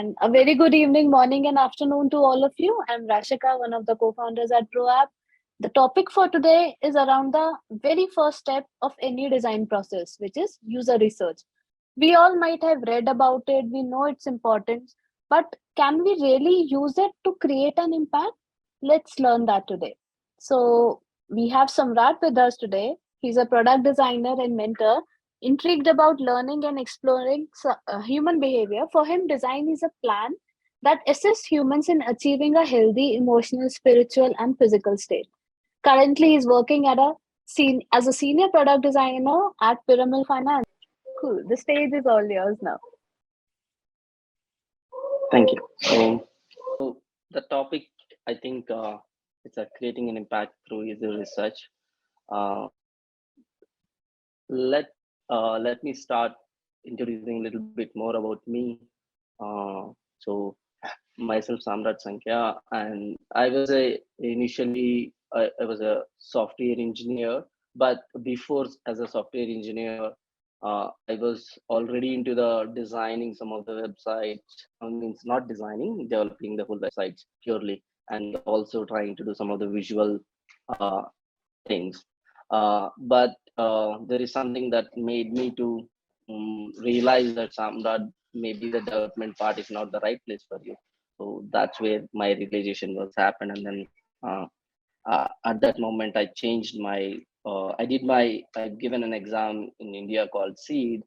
And a very good evening, morning, and afternoon to all of you. I'm Rashika, one of the co founders at ProApp. The topic for today is around the very first step of any design process, which is user research. We all might have read about it, we know its importance, but can we really use it to create an impact? Let's learn that today. So, we have Samrat with us today. He's a product designer and mentor intrigued about learning and exploring human behavior. For him, design is a plan that assists humans in achieving a healthy emotional, spiritual, and physical state. Currently, he's working as a senior product designer at Piramal Finance. Cool. The stage is all yours now. Thank you. So the topic, I think, it's creating an impact through user research. Uh, let me start introducing a little bit more about me. So myself, Samrat Sankhya, and I was I was a software engineer, but before as a software engineer, I was already into the designing some of the websites. I mean, it's not designing, developing the whole websites purely, and also trying to do some of the visual uh, things. But there is something that made me to realize that Samrat, maybe the development part is not the right place for you. So that's where my realization was happened, and then at that moment I changed my. I've given an exam in India called SEED,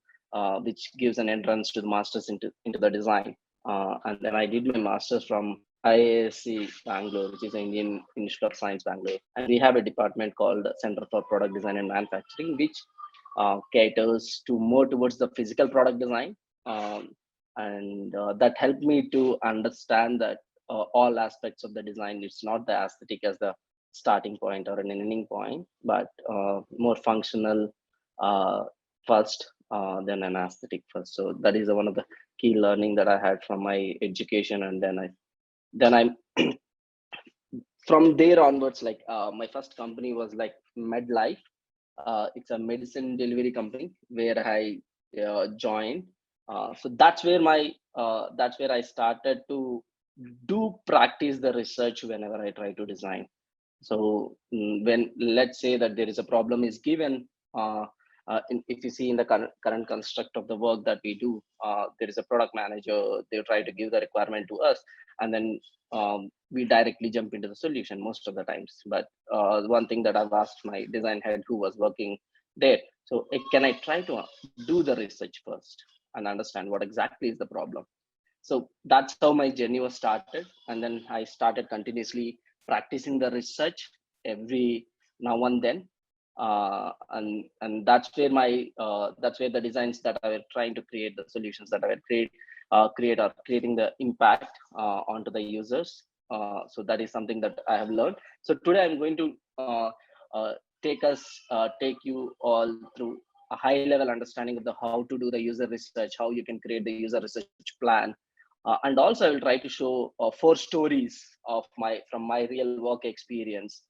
which gives an entrance to the masters into the design, and then I did my masters from IISc Bangalore, which is the Indian Institute of Science Bangalore, and we have a department called Center for Product Design and Manufacturing, which caters to more towards the physical product design, and that helped me to understand that all aspects of the design. It's not the aesthetic as the starting point or an ending point, but more functional first, then an aesthetic first. So that is one of the key learning that I had from my education, and then I from there onwards, like my first company was like MedLife. It's a medicine delivery company where I joined. So that's where I started to do practice the research whenever I try to design. So when let's say that there is a problem is given, if you see in the current construct of the work that we do, there is a product manager. They try to give the requirement to us, and then we directly jump into the solution most of the times. But one thing that I've asked my design head who was working there, so can I try to do the research first and understand what exactly is the problem? So that's how my journey was started, and then I started continuously practicing the research every now and then, and that's where the designs that I were trying to create, the solutions that I would create are creating the impact onto the users. So that is something that I have learned. So today I'm going to uh, take you all through a high level understanding of the how to do the user research, how you can create the user research plan, and also I will try to show four stories of my from my real work experience,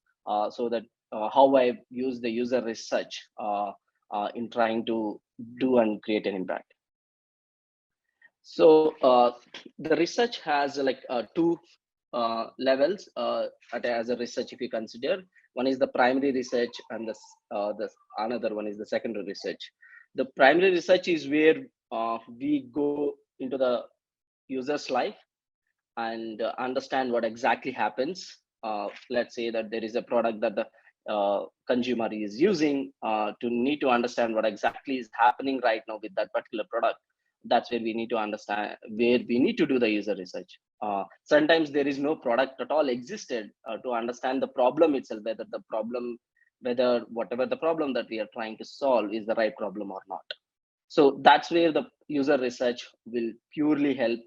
so that how I've used the user research in trying to do and create an impact. So the research has like two levels as a research. If you consider, one is the primary research, and the another one is the secondary research. The primary research is where we go into the user's life and understand what exactly happens. Let's say that there is a product that the consumer is using, to need to understand what exactly is happening right now with that particular product. That's where we need to understand, where we need to do the user research. Sometimes there is no product at all existed to understand the problem itself, whether whatever the problem that we are trying to solve is the right problem or not. So that's where the user research will purely help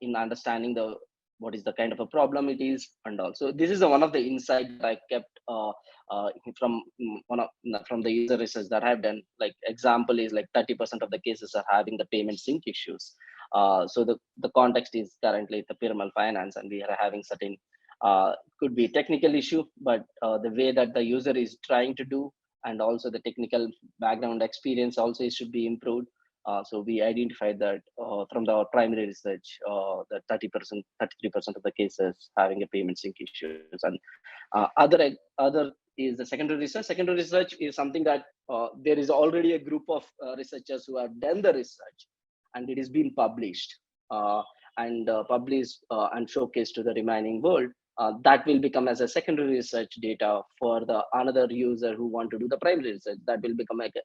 in understanding the what is the kind of a problem it is. And also this is one of the insight that I kept from from the user research that I've done. Like example is like 30% of the cases are having the payment sync issues. So the context is currently the Piramal Finance, and we are having certain could be technical issue, but the way that the user is trying to do, and also the technical background experience also should be improved. So we identified that from the primary research, that 30%, 33% of the cases having a payment sync issues, and other is the secondary research. Secondary research is something that there is already a group of researchers who have done the research, and it is being published and published and showcased to the remaining world. That will become as a secondary research data for the another user who want to do the primary research. That will become like a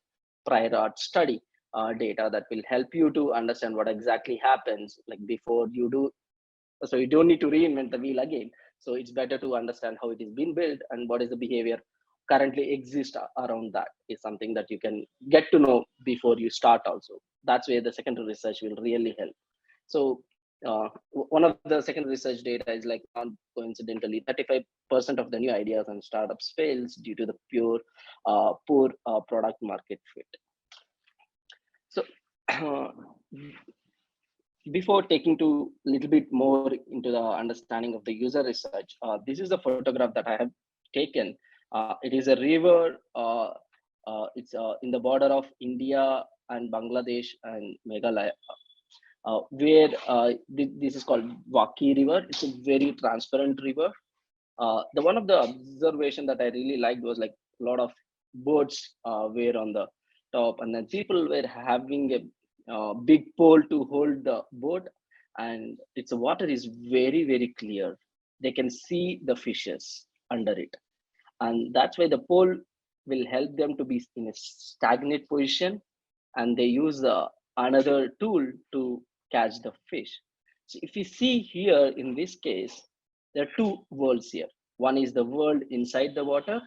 prior art study data that will help you to understand what exactly happens like before you do. So you don't need to reinvent the wheel again. So it's better to understand how it is being built and what is the behavior currently exists around that is something that you can get to know before you start also. That's where the secondary research will really help. So one of the secondary research data is like non coincidentally 35% of the new ideas and startups fails due to the poor product market fit. So before taking to a little bit more into the understanding of the user research, this is a photograph that I have taken. It is a river. It's in the border of India and Bangladesh and Meghalaya, where this is called Waki River. It's a very transparent river. The one of the observation that I really liked was like a lot of boats were on the top, and then people were having a big pole to hold the boat, and its water is very clear. They can see the fishes under it, and that's why the pole will help them to be in a stagnant position, and they use another tool to catch the fish. So if you see here in this case, there are two worlds here. One is the world inside the water,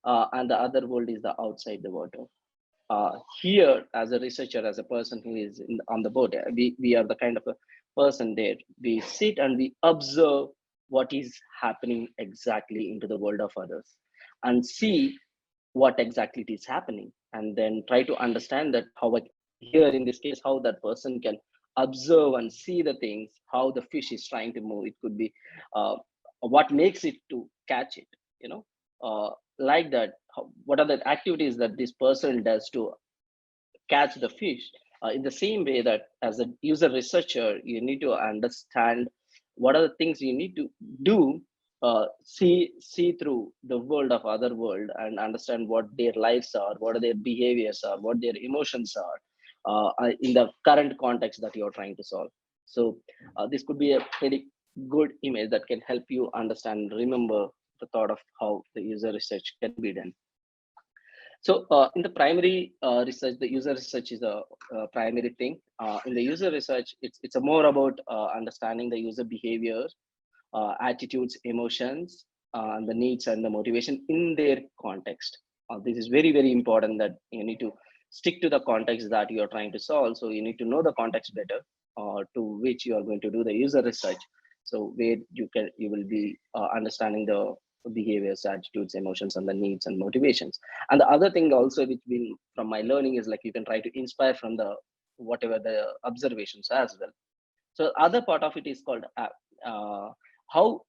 and the other world is the outside the water. Here, as a researcher, as a person who is on the boat, we are the kind of a person there. We sit and we observe what is happening exactly into the world of others and see what exactly it is happening, and then try to understand that how here in this case how that person can observe and see the things, how the fish is trying to move. It could be uh, what makes it to catch it, you know, like that. What are the activities that this person does to catch the fish, in the same way that as a user researcher you need to understand what are the things you need to do, see through the world of other world and understand what their lives are, what are their behaviors are, what their emotions are, in the current context that you're trying to solve. So this could be a pretty good image that can help you understand and remember the thought of how the user research can be done. So in the primary research, the user research is a primary thing. In the user research, it's a more about understanding the user behavior, attitudes, emotions, and the needs and the motivation in their context. This is very important that you need to stick to the context that you are trying to solve. So you need to know the context better, to which you are going to do the user research. So where you will be understanding the behaviors, attitudes, emotions, and the needs and motivations. And the other thing also, which been from my learning, is like you can try to inspire from the whatever the observations as well. So other part of it is called how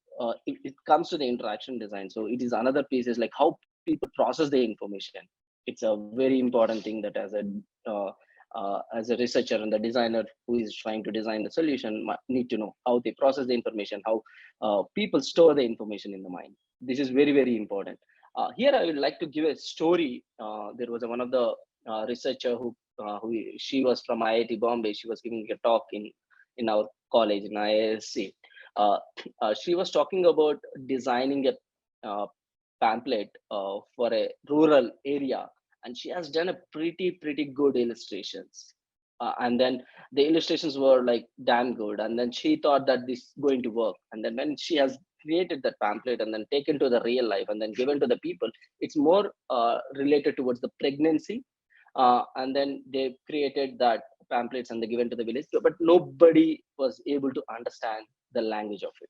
it comes to the interaction design. So it is another piece is like how people process the information. It's a very important thing that as a researcher and the designer who is trying to design the solution need to know how they process the information, how people store the information in the mind. This is very important. Here I would like to give a story. There was one of the researcher who she was from IIT Bombay. She was giving a talk in our college in IISc. She was talking about designing a pamphlet for a rural area, and she has done a pretty good illustrations. And then the illustrations were like damn good, and then she thought that this is going to work. And then when she has created that pamphlet and then taken to the real life and then given to the people, it's more related towards the pregnancy. And then they created that pamphlets and they given to the village, but nobody was able to understand the language of it.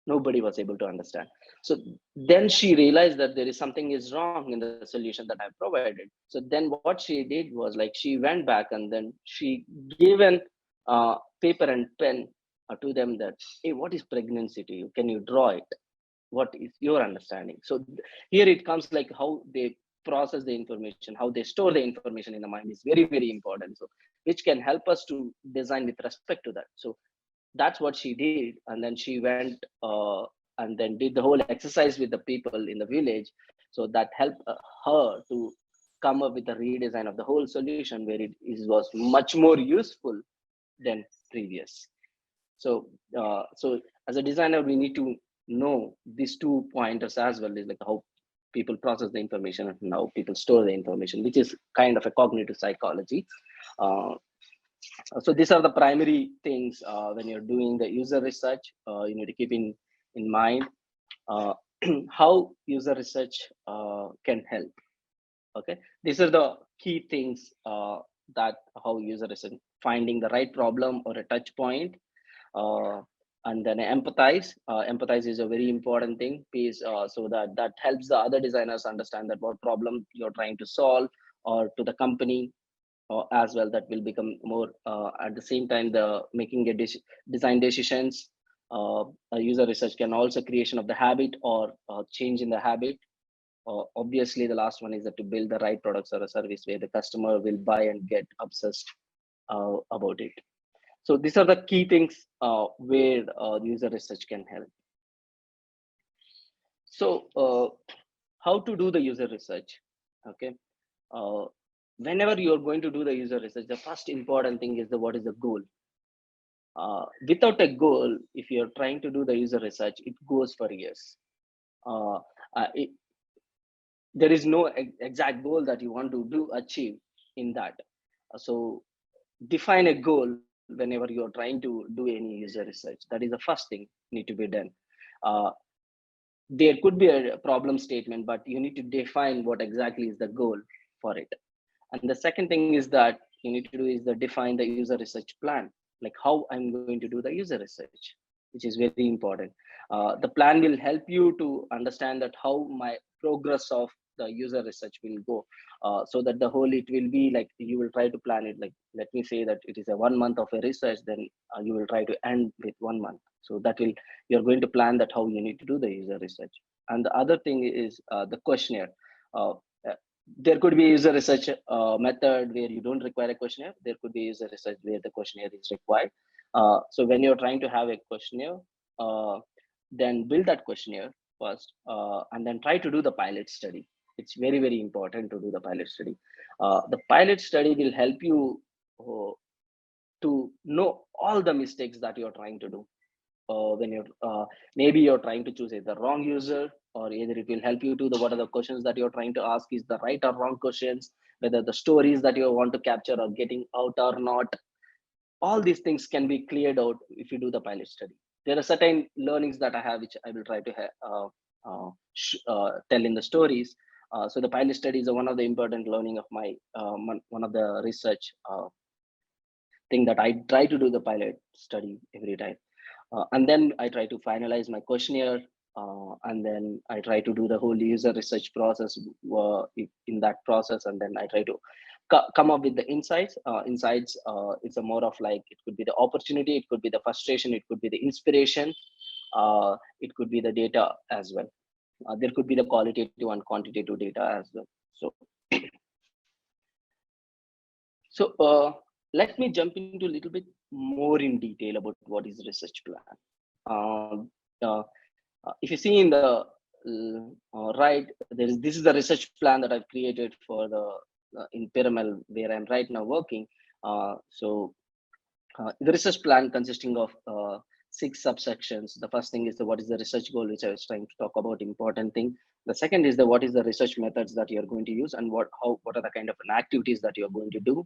Nobody was able to understand. So then she realized that there is something is wrong in the solution that I provided. So then what she did was like she went back and then she given paper and pen to them that, hey, what is pregnancy to you? Can you draw it? What is your understanding? So here it comes like how they process the information, how they store the information in the mind is very important. So which can help us to design with respect to that. So that's what she did, and then she went and then did the whole exercise with the people in the village. So that helped her to come up with a redesign of the whole solution, where it was much more useful than previous. So so as a designer, we need to know these two pointers as well, is like how people process the information and how people store the information, which is kind of a cognitive psychology. uh, so these are the primary things when you're doing the user research. You need to keep in mind uh, how user research can help. Okay, these are the key things that how user research: finding the right problem or a touch point, uh, and then empathize. Empathize is a very important thing piece, so that helps the other designers understand that what problem you're trying to solve, or to the company as well, that will become more at the same time the making a design decisions. User research can also creation of the habit or change in the habit. Obviously the last one is that to build the right products or a service where the customer will buy and get obsessed about it. So these are the key things where user research can help. So how to do the user research? Okay, uh, whenever you're going to do the user research, the first important thing is the what is the goal. Without a goal, if you're trying to do the user research, it goes for years. uh, it, there is no exact goal that you want to do achieve in that. So define a goal whenever you're trying to do any user research. That is the first thing need to be done. uh, there could be a problem statement, but you need to define what exactly is the goal for it. And the second thing is that you need to do is the define the user research plan, like how I'm going to do the user research, which is very important. The plan will help you to understand that how my progress of the user research will go. So that the whole it will be like you will try to plan it, like let me say that it is a 1 month of a research, then you will try to end with 1 month. So that will, you're going to plan that how you need to do the user research. And the other thing is the questionnaire. uh, there could be user research method where you don't require a questionnaire. There could be user research where the questionnaire is required. So when you're trying to have a questionnaire, uh, then build that questionnaire first, and then try to do the pilot study. It's very very important to do the pilot study. The pilot study will help you uh, to know all the mistakes that you're trying to do. When you're maybe you're trying to choose either wrong user, or either it will help you to the what are the questions that you're trying to ask is the right or wrong questions, whether the stories that you want to capture are getting out or not. All these things can be cleared out if you do the pilot study. There are certain learnings that I have which I will try to tell in the stories. So the pilot study is one of the important learning of my one of the research thing that I try to do the pilot study every time. And then I try to finalize my questionnaire, and then I try to do the whole user research process in that process, and then I try to come up with the insights. Insights, it's a more of like it could be the opportunity, it could be the frustration, it could be the inspiration, it could be the data as well. There could be the qualitative and quantitative data as well. So let me jump into a little bit more in detail about what is research plan. Um, uh, if you see in the right, there is this is the research plan that I've created for the in Piramal where I'm right now working. The research plan consisting of 6 subsections. The first thing is the what is the research goal, which I was trying to talk about, important thing. The second is the what is the research methods that you're going to use, and what are the kind of activities that you're going to do.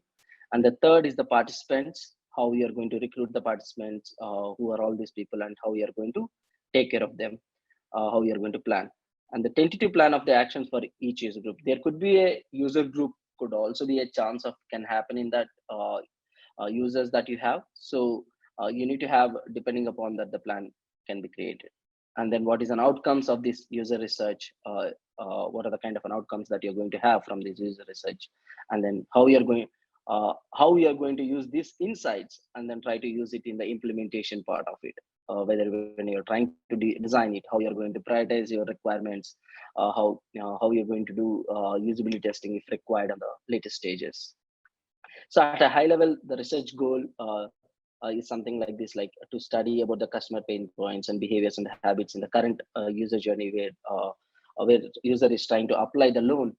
And the third is the participants, how you're going to recruit the participants, who are all these people, and how you're going to take care of them, how you're going to plan. And the tentative plan of the actions for each user group. There could be a user group, could also be a chance of can happen in that users that you have. So you need to have, depending upon that, the plan can be created. And then what is an outcomes of this user research? What are the kind of an outcomes that you're going to have from this user research? And then how you are going to use these insights, and then try to use it in the implementation part of it. Whether when you're trying to design it, how you're going to prioritize your requirements, how you're going to do usability testing if required on the later stages. So at a high level, the research goal is something like this, like to study about the customer pain points and behaviors and habits in the current user journey, where user is trying to apply the loan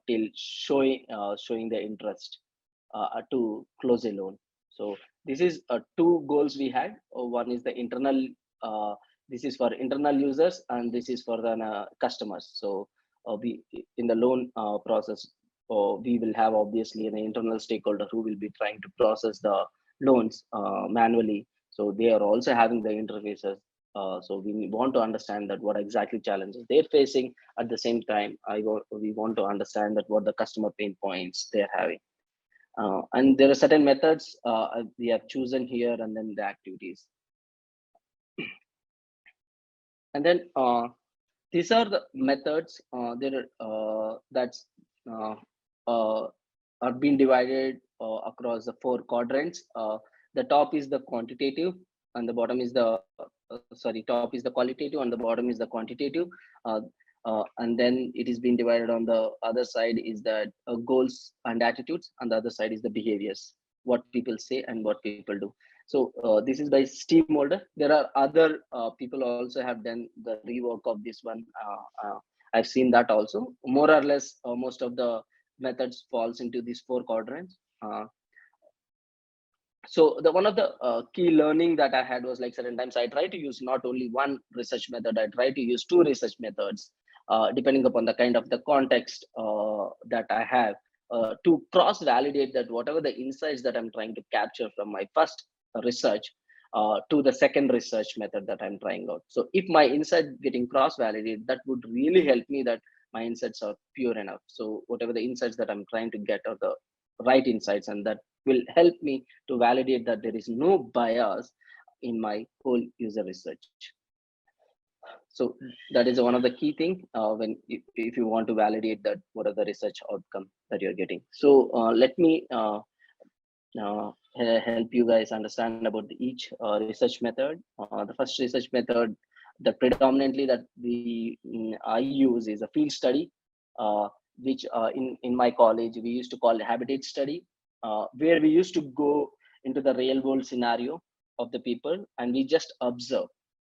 till showing the interest to close a loan. So this is two goals we had. One is the internal. Uh, this is for internal users, and this is for the customers. So we in the loan process, we will have obviously an internal stakeholder who will be trying to process the loans manually. So they are also having the interfaces. So we want to understand that what exactly challenges they're facing. At the same time, we want to understand that what the customer pain points they're having. And there are certain methods we have chosen here, and then the activities. And then these are the methods there that's uh, uh, are being divided across the four quadrants. The top is the quantitative, and the bottom is the top is the qualitative, and the bottom is the quantitative. Uh, and then it is being divided. On the other side is that goals and attitudes, and the other side is the behaviors, what people say and what people do. So this is by Steve Molder. There are other people also have done the rework of this one. I've seen that also. More or less, most of the methods falls into these four quadrants. So the one of the key learning that I had was, like, certain times I try to use not only one research method, I try to use two research methods, depending upon the kind of the context that I have, to cross validate that whatever the insights that I'm trying to capture from my first research to the second research method that I'm trying out. So if my insight getting cross validated, that would really help me that my insights are pure enough. So whatever the insights that I'm trying to get are the right insights, and that will help me to validate that there is no bias in my whole user research. So that is one of the key thing when if you want to validate that what are the research outcome that you're getting. So let me help you guys understand about each research method. The first research method that predominantly that I use is a field study, which in my college we used to call habitat study, where we used to go into the real world scenario of the people, and we just observe.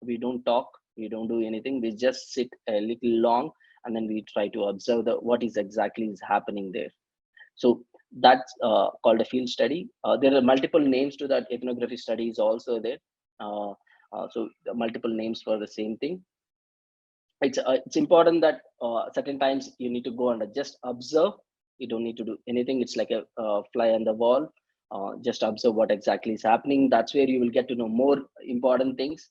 We don't talk, we don't do anything, we just sit a little long, and then we try to observe the what is exactly is happening there. So that's called a field study. There are multiple names to that. Ethnography study is also there. Uh, so the multiple names for the same thing. It's important that certain times you need to go and just observe. You don't need to do anything. It's like a fly on the wall. Just observe what exactly is happening. That's where you will get to know more important things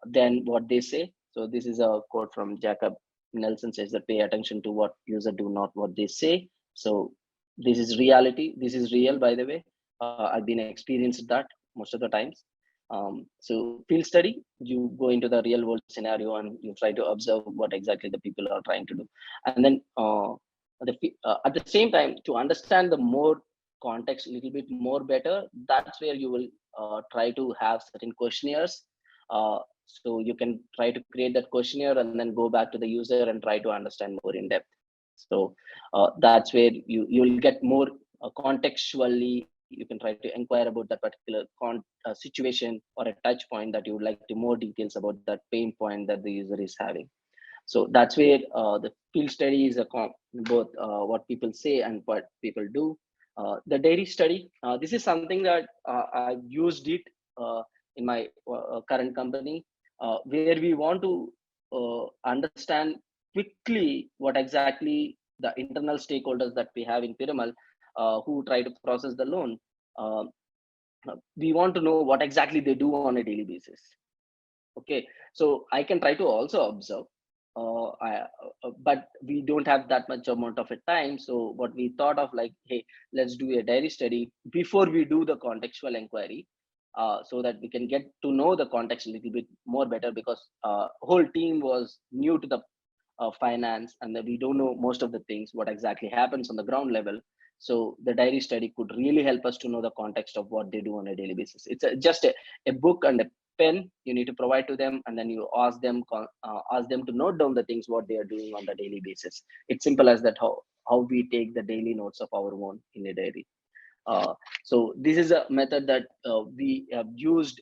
than what they say. So this is a quote from Jacob Nelson, says that pay attention to what user do, not what they say. So this is reality. This is real, by the way. I've been experienced that most of the times. So field study, you go into the real world scenario and you try to observe what exactly the people are trying to do. And then at the same time, to understand the more context a little bit more better, that's where you will try to have certain questionnaires. So you can try to create that questionnaire and then go back to the user and try to understand more in depth. So that's where you'll get more contextually. You can try to inquire about that particular situation or a touch point that you would like to more details about that pain point that the user is having. So that's where the field study is both what people say and what people do. The dairy study, this is something that I've used it in my current company, where we want to understand quickly what exactly the internal stakeholders that we have in Piramal who try to process the loan. Uh, we want to know what exactly they do on a daily basis. Okay, so I can try to also observe, but we don't have that much amount of a time. So what we thought of, like, hey, let's do a diary study before we do the contextual inquiry, so that we can get to know the context a little bit more better, because whole team was new to the finance, and that we don't know most of the things what exactly happens on the ground level. So the diary study could really help us to know the context of what they do on a daily basis. It's just a book and a pen you need to provide to them, and then you ask them to note down the things what they are doing on the daily basis. It's simple as that, how we take the daily notes of our own in a diary. So this is a method that we have used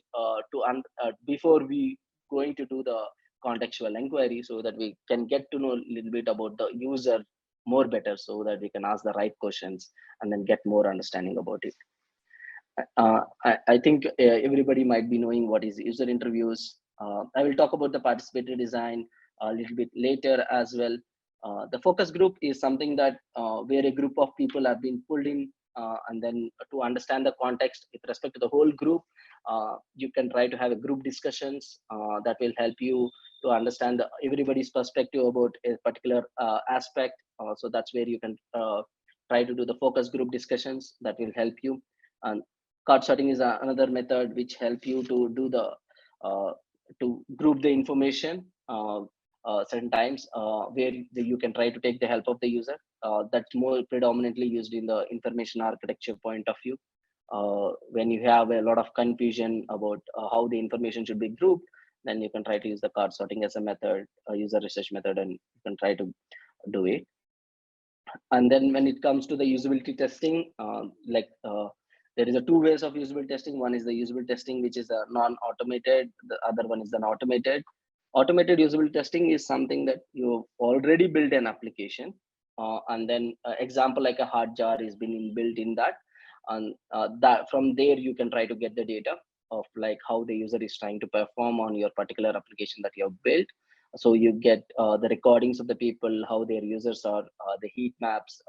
before we going to do the contextual inquiry, so that we can get to know a little bit about the user more better, so that we can ask the right questions and then get more understanding about it. I think everybody might be knowing what is user interviews. I will talk about the participatory design a little bit later as well. The focus group is something that where a group of people have been pulled in, and then to understand the context with respect to the whole group, you can try to have a group discussions that will help you to understand everybody's perspective about a particular aspect. So that's where you can try to do the focus group discussions that will help you. And card sorting is another method which help you to do the to group the information certain times where you can try to take the help of the user. That's more predominantly used in the information architecture point of view. When you have a lot of confusion about how the information should be grouped, then you can try to use the card sorting as a method, a user research method, and you can try to do it. And then when it comes to the usability testing, there is a two ways of usability testing. One is the usability testing, which is a non-automated. The other one is an automated. Automated usability testing is something that you already built an application, and then example like a hard jar is being built in that, and that from there you can try to get the data of like how the user is trying to perform on your particular application that you have built. So you get the recordings of the people, how their users are, the heat maps,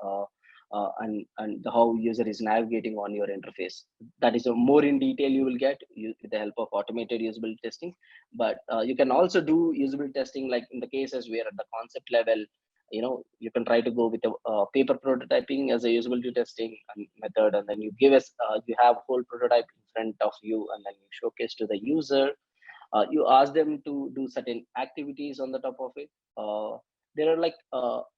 and how user is navigating on your interface. That is a more in detail you will get with the help of automated usability testing. But you can also do usability testing like in the cases where at the concept level, you can try to go with a paper prototyping as a usability testing method, and then you give us you have whole prototype in front of you, and then you showcase to the user. You ask them to do certain activities on the top of it. There are like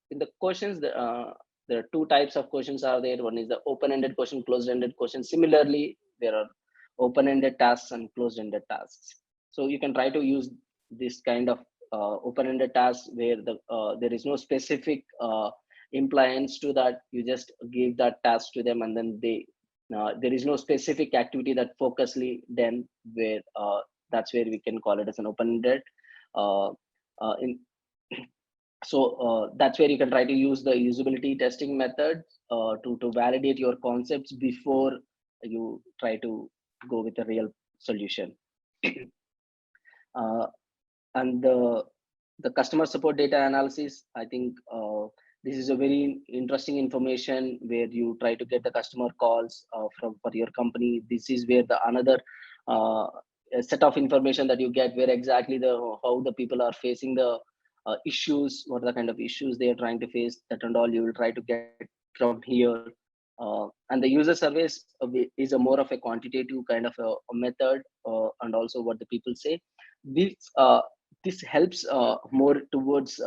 in the questions, there are two types of questions are there. One is the open-ended question, closed-ended question. Similarly, there are open-ended tasks and closed-ended tasks. So you can try to use this kind of open-ended tasks where there is no specific impliance to that. You just give that task to them, and then there is no specific activity that focusly then where that's where we can call it as an open-ended. Uh, in that's where you can try to use the usability testing method to validate your concepts before you try to go with a real solution. uh, and the customer support data analysis, I think this is a very interesting information where you try to get the customer calls from for your company. This is where the another uh, a set of information that you get where exactly the how the people are facing the issues, what are the kind of issues they are trying to face, that and all you will try to get from here. And the user surveys is a more of a quantitative kind of a method, and also what the people say. This this helps uh, more towards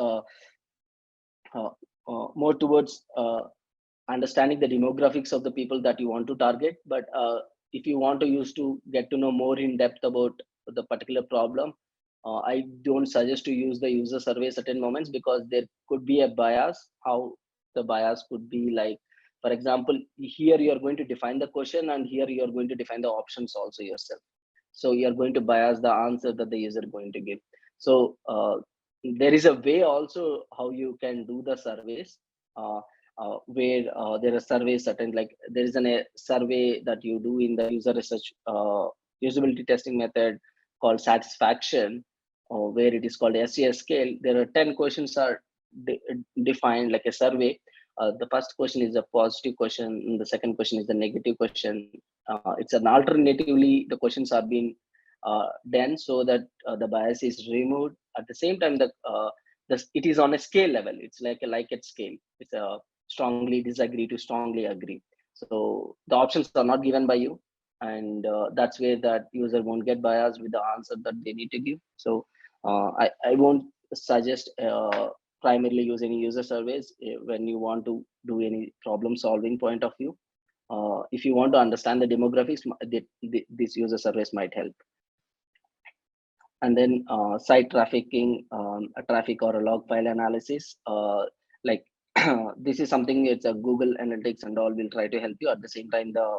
understanding the demographics of the people that you want to target. But if you want to use to get to know more in depth about the particular problem, I don't suggest to use the user survey certain moments, because there could be a bias. How the bias could be like, for example, here you are going to define the question, and here you are going to define the options also yourself. So you are going to bias the answer that the user going to give. So there is a way also how you can do the surveys, where there are surveys certain, like there is a survey that you do in the user research usability testing method called satisfaction, where it is called SES scale. There are 10 questions are de- defined like a survey. The first question is a positive question, and the second question is the negative question. It's an alternatively the questions are being done so that the bias is removed. At the same time, it is on a scale level. It's like a like it scale. It's a strongly disagree to strongly agree. So the options are not given by you, and that's where that user won't get biased with the answer that they need to give. So I won't suggest primarily use any user surveys when you want to do any problem solving point of view. If you want to understand the demographics, these user surveys might help. And then site trafficking, a traffic or a log file analysis. Like this is something, it's a Google Analytics and all will try to help you. At the same time, the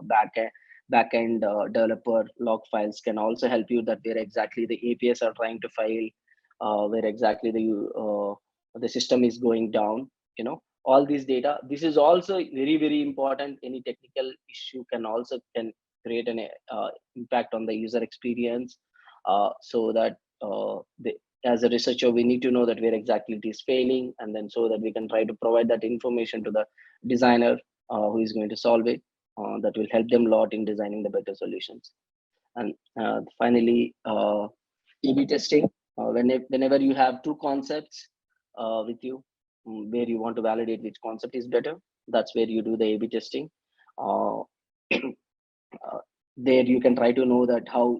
backend developer log files can also help you, that where exactly the APIs are trying to file, where exactly the system is going down. All these data. This is also very very important. Any technical issue can create an impact on the user experience. So that as a researcher, we need to know that where exactly it is failing, and then so that we can try to provide that information to the designer who is going to solve it. That will help them a lot in designing the better solutions. And finally, A/B testing. Whenever you have two concepts with you, where you want to validate which concept is better, that's where you do the A/B testing. Uh, uh, there you can try to know that how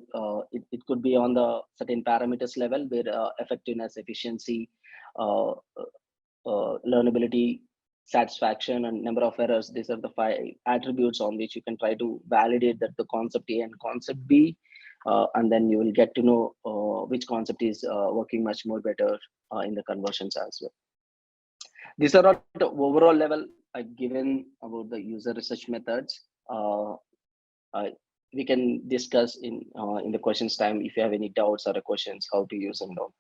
it could be on the certain parameters level, where effectiveness, efficiency, uh, learnability, satisfaction, and number of errors. These are the 5 attributes on which you can try to validate that the concept A and concept B, and then you will get to know which concept is working much more better in the conversions as well. These are at the overall level given about the user research methods. Uh, we can discuss in the questions time if you have any doubts or questions how to use and all.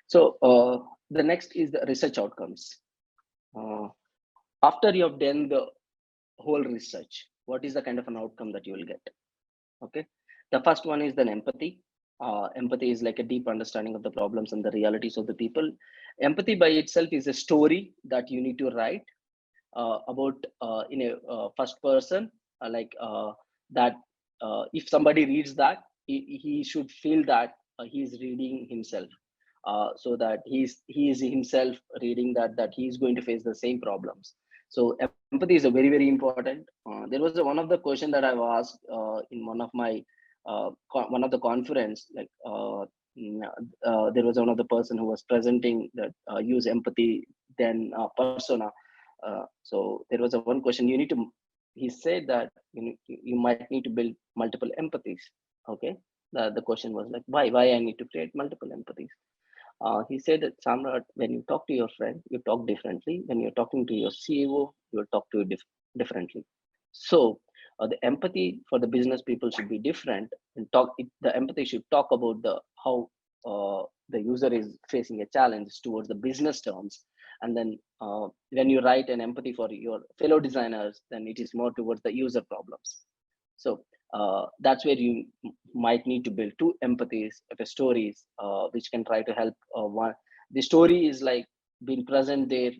So the next is the research outcomes. Uh, After you have done the whole research, what is the kind of an outcome that you will get? Okay, the first one is then empathy. Empathy is like a deep understanding of the problems and the realities of the people. Empathy by itself is a story that you need to write about in a first person, like that if somebody reads that, he should feel that he is reading himself, so that he is himself reading that he is going to face the same problems. So empathy is a very very important. There was one of the question that I've asked in one of my one of the conference, like mm, there was one of the person who was presenting that use empathy then persona. So there was a one question you need to. He said that you might need to build multiple empathies. Okay, the question was like, why I need to create multiple empathies. He said that, Samrat, when you talk to your friend, you talk differently. When you're talking to your CEO, you'll talk to it differently. So the empathy for the business people should be different, and the empathy should talk about the how the user is facing a challenge towards the business terms. And then when you write an empathy for your fellow designers, then it is more towards the user problems. So that's where you might need to build two empathies of a stories, which can try to help one. The story is like being present there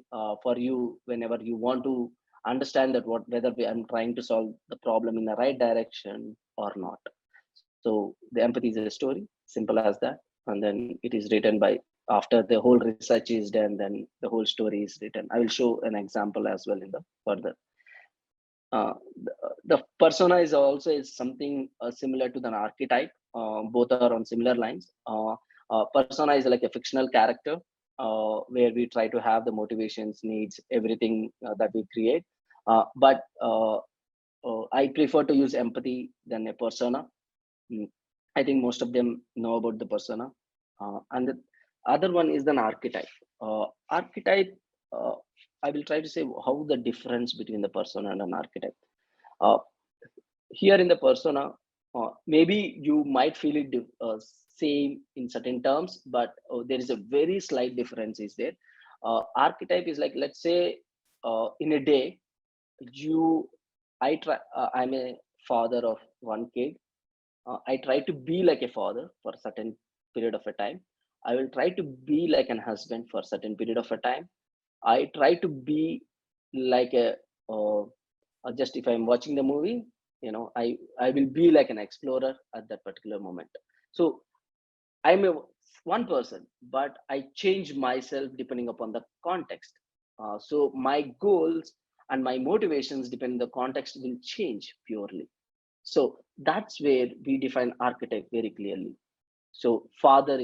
for you whenever you want to understand that whether I'm trying to solve the problem in the right direction or not. So the empathy is a story, simple as that. And then it is written by, after the whole research is done, then the whole story is written. I will show an example as well in the further. The persona is also is something similar to an archetype. Both are on similar lines. Persona is like a fictional character where we try to have the motivations, needs, everything that we create. But I prefer to use empathy than a persona. Mm, I think most of them know about the persona. And the other one is an archetype. Archetype, uh, I will try to say how the difference between the persona and an archetype. Uh, Here in the persona, maybe you might feel it same in certain terms, but there is a very slight difference is there. Archetype is like, let's say, in a day, you, I'm a father of one kid. I try to be like a father for a certain period of a time. I will try to be like an husband for a certain period of a time. I try to be like a just if I'm watching the movie, I will be like an explorer at that particular moment. So I'm a one person, but I change myself depending upon the context. So my goals and my motivations, depending the context, will change purely. So that's where we define archetype very clearly. So father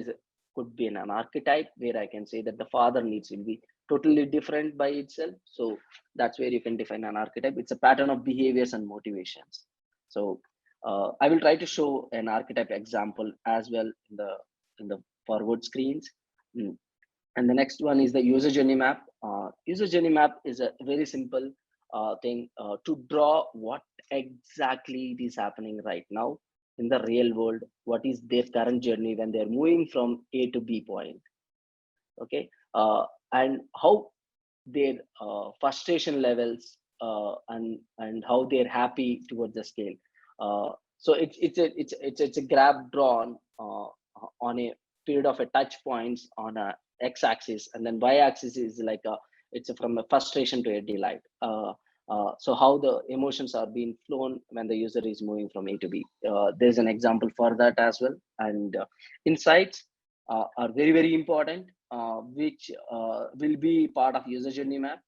could be an archetype where I can say that the father needs will be totally different by itself. So that's where you can define an archetype. It's a pattern of behaviors and motivations. So I will try to show an archetype example as well in the forward screens. Mm. And the next one is the user journey map. User journey map is a very simple thing to draw what exactly it is happening right now in the real world. What is their current journey when they're moving from A to B point? Okay, and how their frustration levels, and how they're happy towards the scale. So it's a graph drawn on a period of a touch points on a x-axis, and then y-axis is like a, it's from a frustration to a delight. So how the emotions are being flown when the user is moving from A to B. There's an example for that as well. And insights are very very important, which will be part of user journey map.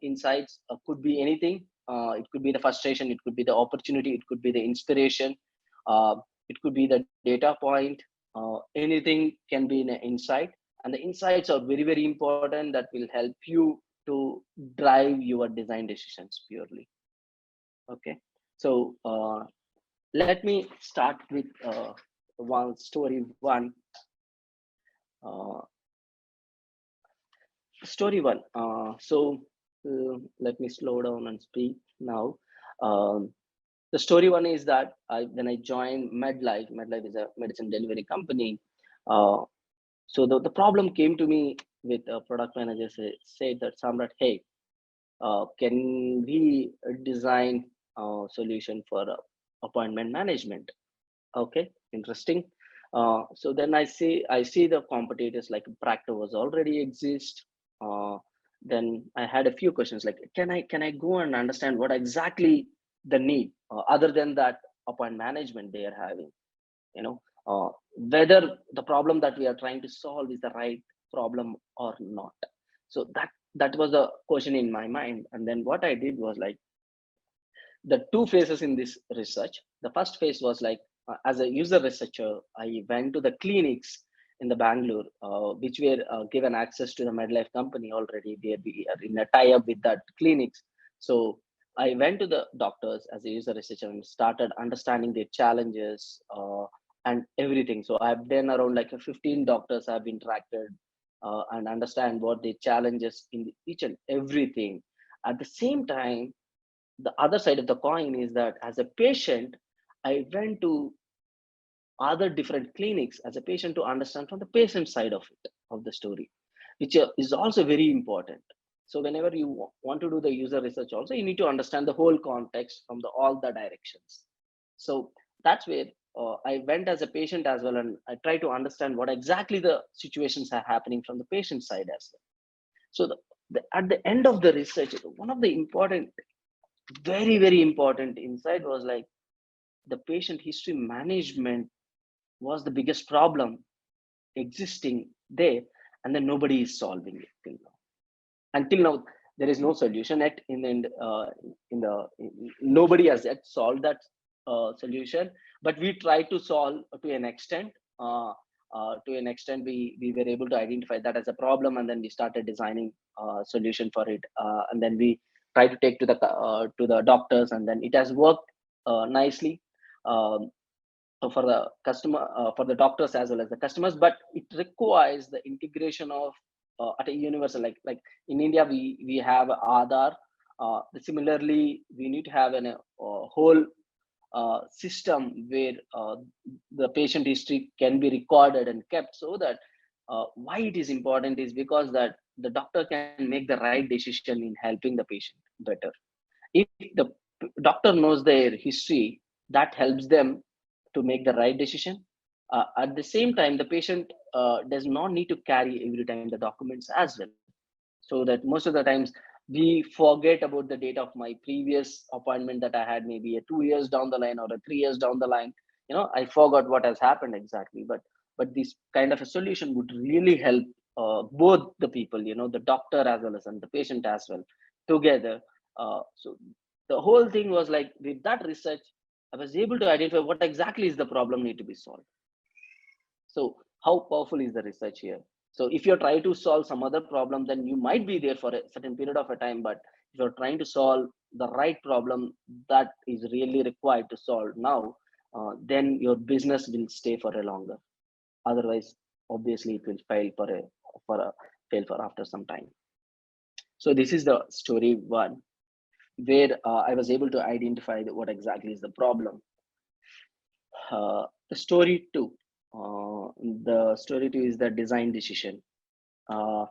Insights could be anything. It could be the frustration, it could be the opportunity, it could be the inspiration, uh, it could be the data point. Anything can be an insight, and the insights are very very important that will help you to drive your design decisions purely. Okay, so let me start with one story one. uh, Story one. Let me slow down and speak now. Um, the story one is that when I joined MedLife is a medicine delivery company. Uh, the problem came to me with a product manager said that, Samrat, hey, can we design a solution for appointment management? Okay, interesting. So then I see the competitors like Practo was already exist. Uh, then I had a few questions like, can I go and understand what exactly the need, other than that appointment management they are having, you know, whether the problem that we are trying to solve is the right problem or not. So that was the question in my mind. And then what I did was like, the two phases in this research. The first phase was like, as a user researcher, I went to the clinics in the Bangalore, which were given access to the MedLife company already. We are in a tie-up with that clinics. So I went to the doctors as a user researcher and started understanding their challenges, and everything. So I've done around like 15 doctors I've interacted, and understand what the challenges in each and everything. At the same time, the other side of the coin is that as a patient, I went to other different clinics as a patient to understand from the patient side of it, of the story, which is also very important. So whenever you want to do the user research also, you need to understand the whole context from the all the directions. So that's where I went as a patient as well, and I try to understand what exactly the situations are happening from the patient side as well. So at the end of the research, one of the important, very very important insight was like, the patient history management was the biggest problem existing there, and then nobody is solving it till now. Until now there is no solution yet in the nobody has yet solved that solution, but we try to solve to an extent. We were able to identify that as a problem, and then we started designing a solution for it, and then we try to take to the doctors, and then it has worked nicely. Um, for the customer, for the doctors as well as the customers, but it requires the integration of at a universal, like in India we have Aadhaar. Similarly, we need to have a whole system where the patient history can be recorded and kept, so that why it is important is because that the doctor can make the right decision in helping the patient better. If the doctor knows their history, that helps them to make the right decision. At the same time, the patient does not need to carry every time the documents as well, so that most of the times we forget about the date of my previous appointment that I had maybe a 2 years down the line or a 3 years down the line. I forgot what has happened exactly, but this kind of a solution would really help both the people, the doctor as well as and the patient as well together. So the whole thing was like, with that research, I was able to identify what exactly is the problem need to be solved. So how powerful is the research here? So if you're trying to solve some other problem, then you might be there for a certain period of a time. But if you're trying to solve the right problem that is really required to solve now, then your business will stay for a longer. Otherwise, obviously it will fail for a fail for after some time. So this is the story one, where I was able to identify what exactly is the problem. The story two, the story two is the design decision. Uh,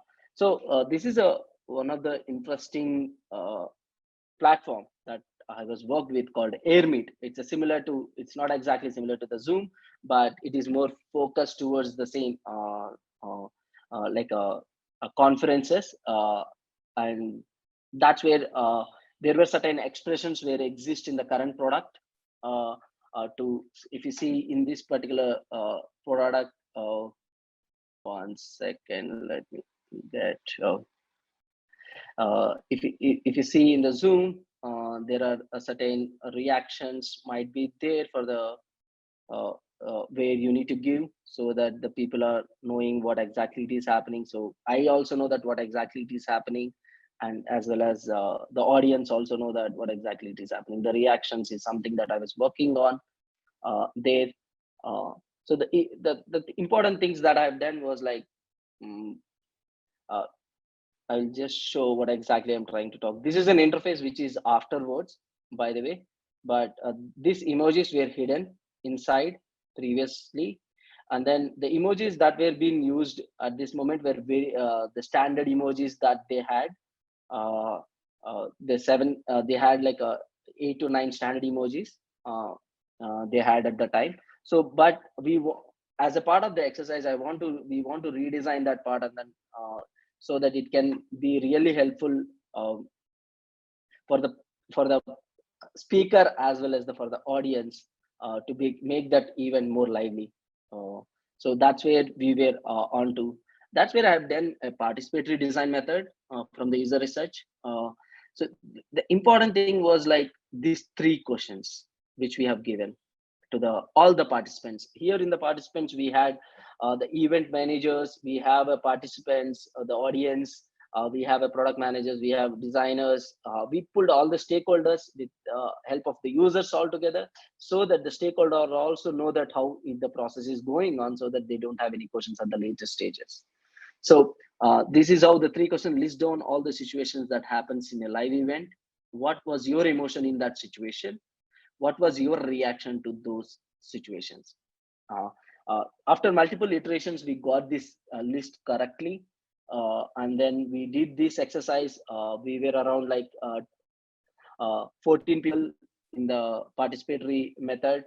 this is a one of the interesting platform that I was worked with called AirMeet. It's a similar to, it's not exactly similar to the Zoom, but it is more focused towards the same like a conferences, and that's where there were certain expressions where exist in the current product. Uh, to if you see in this particular product, one second, let me get. If you see in the Zoom, there are a certain reactions might be there for the uh, where you need to give so that the people are knowing what exactly it is happening. So I also know that what exactly it is happening, and as well as the audience also know that what exactly it is happening. The reactions is something that I was working on there. Uh, so the important things that I've done was like. mm, uh, I'll just show what exactly I'm trying to talk. This is an interface which is afterwards, by the way, but these emojis were hidden inside previously. And then the emojis that were being used at this moment were very, the standard emojis that they had. Uh, they had like a 8 to 9 standard emojis they had at the time. So, but as a part of the exercise, we want to redesign that part, and then so that it can be really helpful uh, for the for the speaker as well as for the audience to make that even more lively. Uh, so that's where we were on to. That's where I've done a participatory design method from the user research. So the important thing was like these three questions which we have given to the all the participants. Here in the participants we had the event managers, we have a participants, the audience, we have a product managers, we have designers. We pulled all the stakeholders with help of the users all together, so that the stakeholder also know that how the process is going on, so that they don't have any questions at the later stages. So this is how the three questions list down all the situations that happens in a live event. What was your emotion in that situation? What was your reaction to those situations? uh, After multiple iterations we got this list correctly, and then we did this exercise. We were around like 14 people in the participatory method,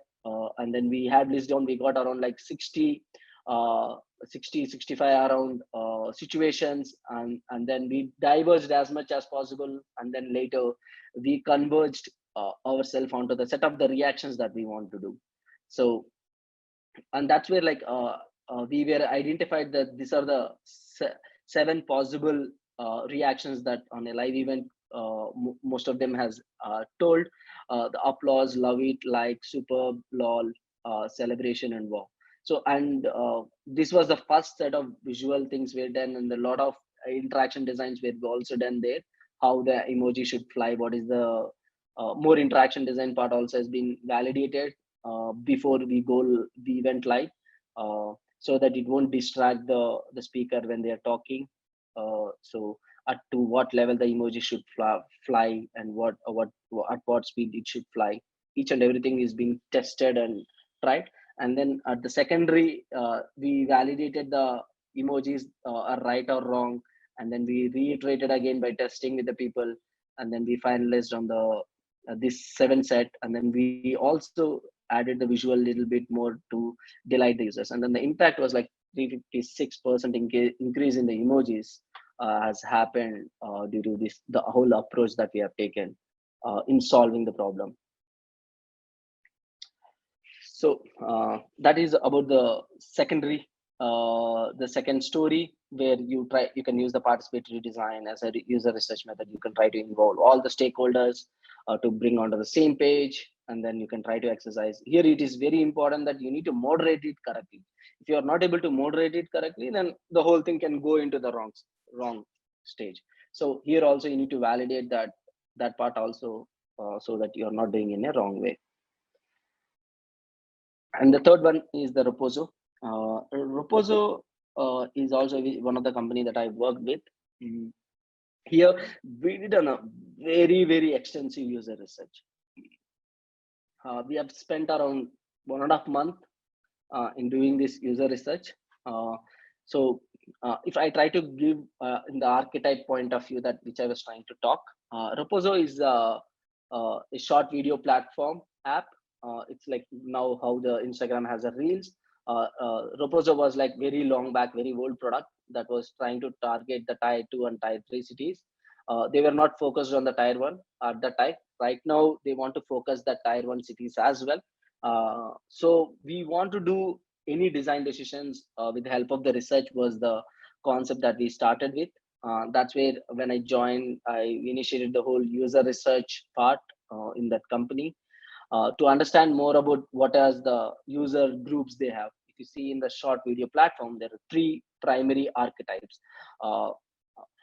and then we had list down, we got around like 60 uh, 65 around situations, and then we diverged as much as possible, and then later we converged ourselves onto the set of the reactions that we want to do. So, and that's where like we were identified that these are the seven possible reactions that on a live event most of them has told: the applause, love it, like, superb, lol, celebration, and wow. So, and this was the first set of visual things were done, and a lot of interaction designs were also done there. How the emoji should fly, what is the more interaction design part also has been validated before we went live, so that it won't distract the speaker when they are talking. So at to what level the emoji should fly, and what at what speed it should fly, each and everything is being tested and tried. And then at the secondary, we validated the emojis are right or wrong, and then we reiterated again by testing with the people, and then we finalized on the this seven set, and then we also added the visual little bit more to delight the users. And then the impact was like 356% increase in the emojis has happened due to this the whole approach that we have taken in solving the problem. So that is about the secondary, the second story, where you can use the participatory design as a user research method. You can try to involve all the stakeholders to bring onto the same page, and then you can try to exercise. Here it is very important that you need to moderate it correctly. If you are not able to moderate it correctly, then the whole thing can go into the wrong stage. So here also you need to validate that part also, so that you are not doing in a wrong way. And the third one is the Reposo. Reposo is also one of the company that I worked with. Mm. Here we did a very extensive user research. We have spent around 1.5 month in doing this user research. Uh, so if I try to give in the archetype point of view that which I was trying to talk, Reposo is a short video platform app. It's like now how the Instagram has a reels. Reposo was like very long back, very old product that was trying to target the tier 2 and tier 3 cities. They were not focused on the tier 1 at the time. Right now they want to focus the tier 1 cities as well. So we want to do any design decisions with the help of the research was the concept that we started with. That's where when I joined, I initiated the whole user research part in that company to understand more about what are the user groups they have. If you see in the short video platform, there are three primary archetypes. Uh,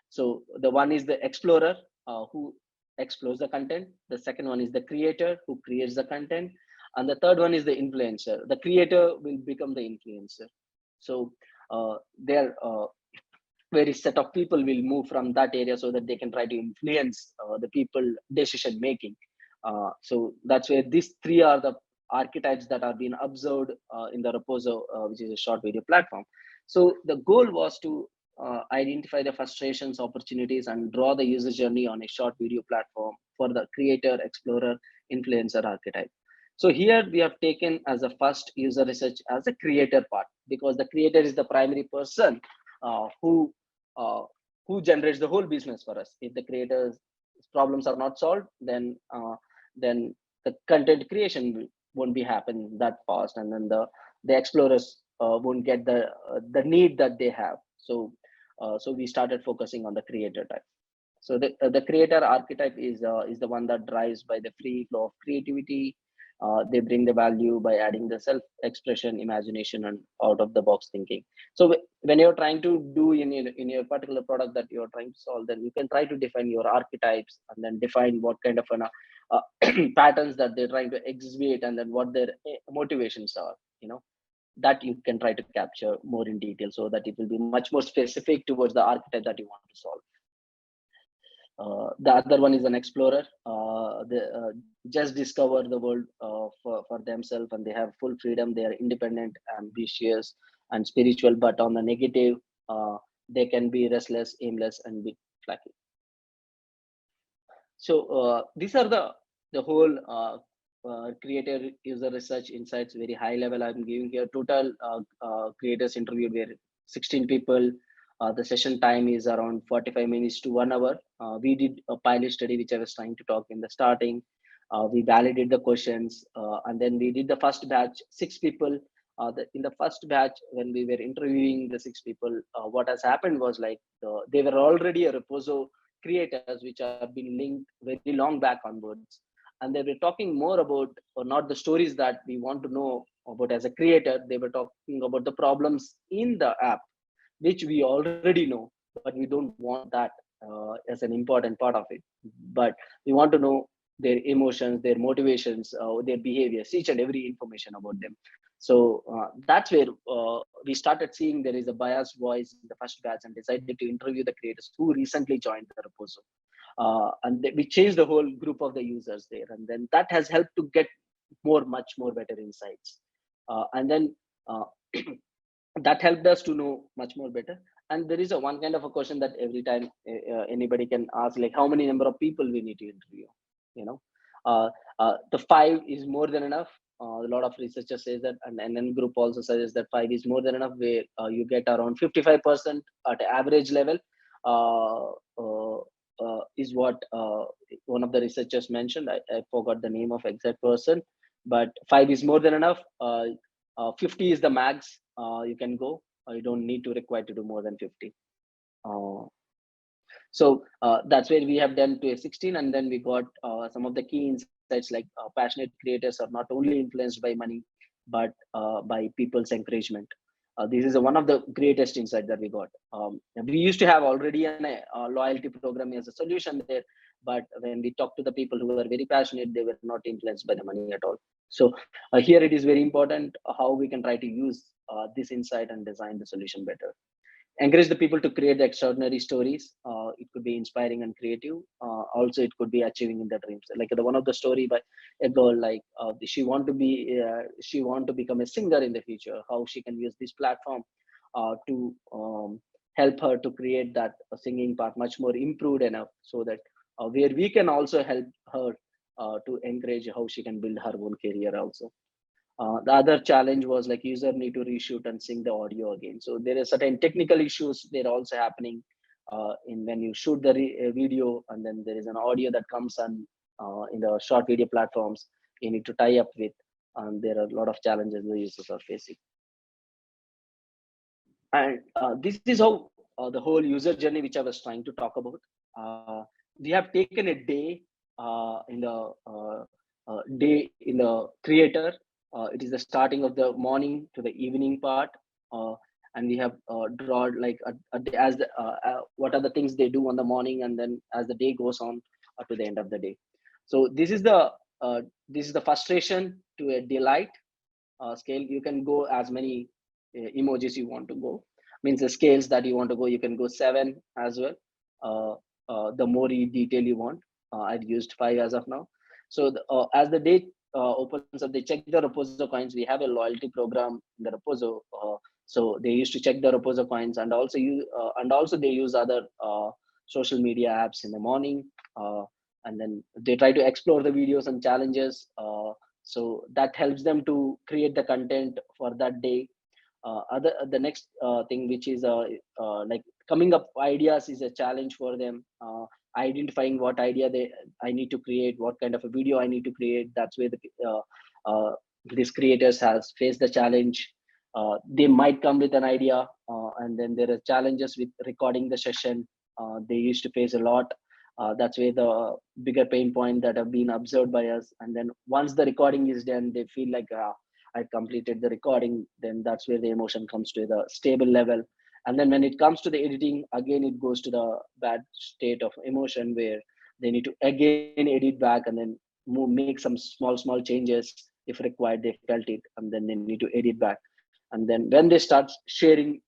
so the one is the explorer who explores the content. The second one is the creator who creates the content. And the third one is the influencer. The creator will become the influencer. So there various set of people will move from that area so that they can try to influence the people decision making. So that's where these three are the archetypes that are being observed in the Reposo, which is a short video platform. So the goal was to identify the frustrations, opportunities, and draw the user journey on a short video platform for the creator, explorer, influencer archetype. So here we have taken as a first user research as a creator part, because the creator is the primary person uh, who uh, who generates the whole business for us. If the creators problems are not solved, then the content creation won't be happen that fast, and then the explorers won't get the need that they have. So we started focusing on the creator type. So the creator archetype is the one that drives by the free flow of creativity. They bring the value by adding the self expression, imagination, and out of the box thinking. So when you're trying to do in your particular product that you're trying to solve, then you can try to define your archetypes and then define what kind of patterns that they're trying to exhibit, and then what their motivations are. That you can try to capture more in detail so that it will be much more specific towards the archetype that you want to solve. The other one is an explorer. They just discover the world for themselves, and they have full freedom. They are independent, ambitious, and spiritual. But on the negative, they can be restless, aimless, and be flaky. So these are the whole creator user research insights, very high level. I'm giving here total creators interviewed were 16 people. The session time is around 45 minutes to 1 hour. We did a pilot study, which I was trying to talk in the starting. We validated the questions, and then we did the first batch, 6 people. In the first batch, when we were interviewing the 6 people, what has happened was like they were already a Reposo creators, which have been linked very long back onwards. And they were talking more about, or not the stories that we want to know about as a creator. They were talking about the problems in the app, which we already know, but we don't want that as an important part of it. But we want to know their emotions, their motivations, their behaviors, each and every information about them. So that's where we started seeing there is a biased voice in the first batch, and decided to interview the creators who recently joined the Reposo. We changed the whole group of the users there, and then that has helped to get much more better insights. And then that helped us to know much more better. And there is a one kind of a question that every time anybody can ask, like how many number of people we need to interview. you know uh, the 5 is more than enough. A lot of researchers say that, and then group also says that 5 is more than enough, where you get around 55% at average level. uh, uh, is what one of the researchers mentioned. I forgot the name of exact person, but 5 is more than enough. 50 is the max you can go. You don't need to require to do more than 50. Uh, so that's where we have done to a 16, and then we got some of the key insights, like passionate creators are not only influenced by money, but by people's encouragement. This is one of the greatest insight that we got. We used to have already a loyalty program as a solution there, but when we talk to the people who were very passionate, they were not influenced by the money at all. So here it is very important how we can try to use this insight and design the solution better. Encourage the people to create the extraordinary stories. It could be inspiring and creative. Also it could be achieving in their dreams, like the one of the story by a girl, like she want to become a singer in the future, how she can use this platform to help her to create that singing part much more improved enough, so that where we can also help her to encourage how she can build her own career also. The other challenge was like user need to reshoot and sync the audio again. So there are certain technical issues that are also happening in when you shoot the video, and then there is an audio that comes on in the short video platforms you need to tie up with, and there are a lot of challenges the users are facing. And this is how the whole user journey which I was trying to talk about. uh, we have taken a day in the day in the creator. It is the starting of the morning to the evening part, uh, and we have drawn like a day as what are the things they do on the morning, and then as the day goes on to the end of the day. So uh, this is the frustration to a delight scale. You can go as many emojis you want to go, means the scales that you want to go, you can go 7 as well. uh, the more detail you want. I've used 5 as of now. So as the day opens up, they check the Reposo coins. We have a loyalty program in the Reposo, so they used to check the Reposo coins, and also they use other social media apps in the morning, and then they try to explore the videos and challenges, so that helps them to create the content for that day. Other The next thing which is like coming up ideas is a challenge for them. Identifying what idea I need to create, what kind of a video I need to create. That's where uh, uh, these creators has faced the challenge. They might come with an idea, and then there are challenges with recording the session. They used to face a lot. That's where the bigger pain point that have been observed by us. And then once the recording is done, they feel like I completed the recording. Then that's where the emotion comes to the stable level. And then when it comes to the editing, again it goes to the bad state of emotion, where they need to again edit back, and then make some small changes if required. They felt it, and then they need to edit back. And then when they start sharing,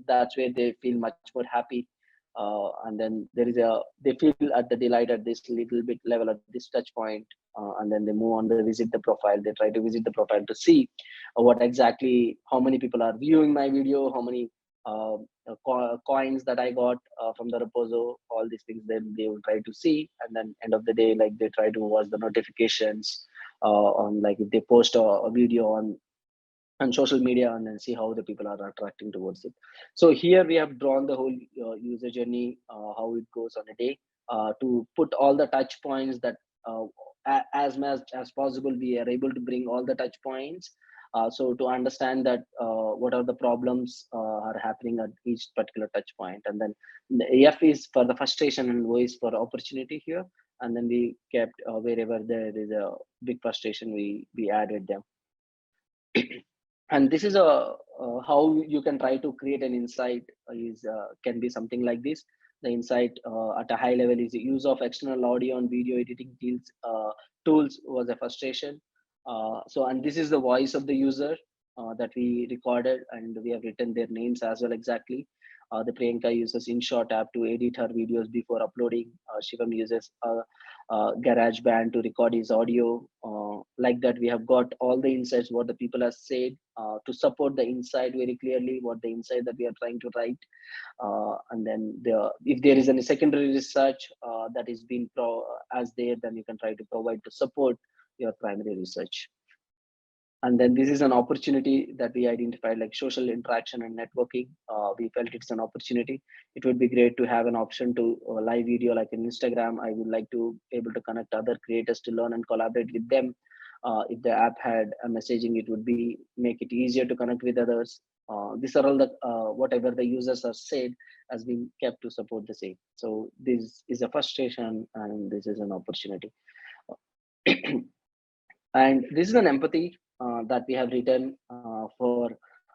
that's where they feel much more happy. And then they feel at the delight at this little bit level, at this touch point. And then they move on, they visit the profile, they try to visit the profile to see what exactly, how many people are viewing my video, how many coins that I got from the Reposo, all these things. Then they will try to see, and then end of the day, like they try to watch the notifications on, like if they post a video on social media, and then see how the people are attracting towards it. So here we have drawn the whole user journey, how it goes on a day, to put all the touch points that as much as possible we are able to bring all the touch points. So to understand that what are the problems are happening at each particular touch point. And then the F is for the frustration and O is for opportunity here. And then we kept wherever there is a big frustration, we added them. And this is a how you can try to create an insight is can be something like this. The insight at a high level is the use of external audio and video editing tools was a frustration. So, and this is the voice of the user that we recorded, and we have written their names as well exactly. The Priyanka uses InShot app to edit her videos before uploading. Shivam uses GarageBand to record his audio. Like that, we have got all the insights what the people have said to support the insight very clearly, what the insight that we are trying to write. And then if there is any secondary research that is being as there, then you can try to provide to support your primary research. And then this is an opportunity that we identified, like social interaction and networking. We felt it's an opportunity. It would be great to have an option to live video like in Instagram. I would like to able to connect other creators to learn and collaborate with them. If the app had a messaging, it would be make it easier to connect with others. These are all the whatever the users have said has been kept to support the same. So this is a frustration, and this is an opportunity. And this is an empathy that we have written for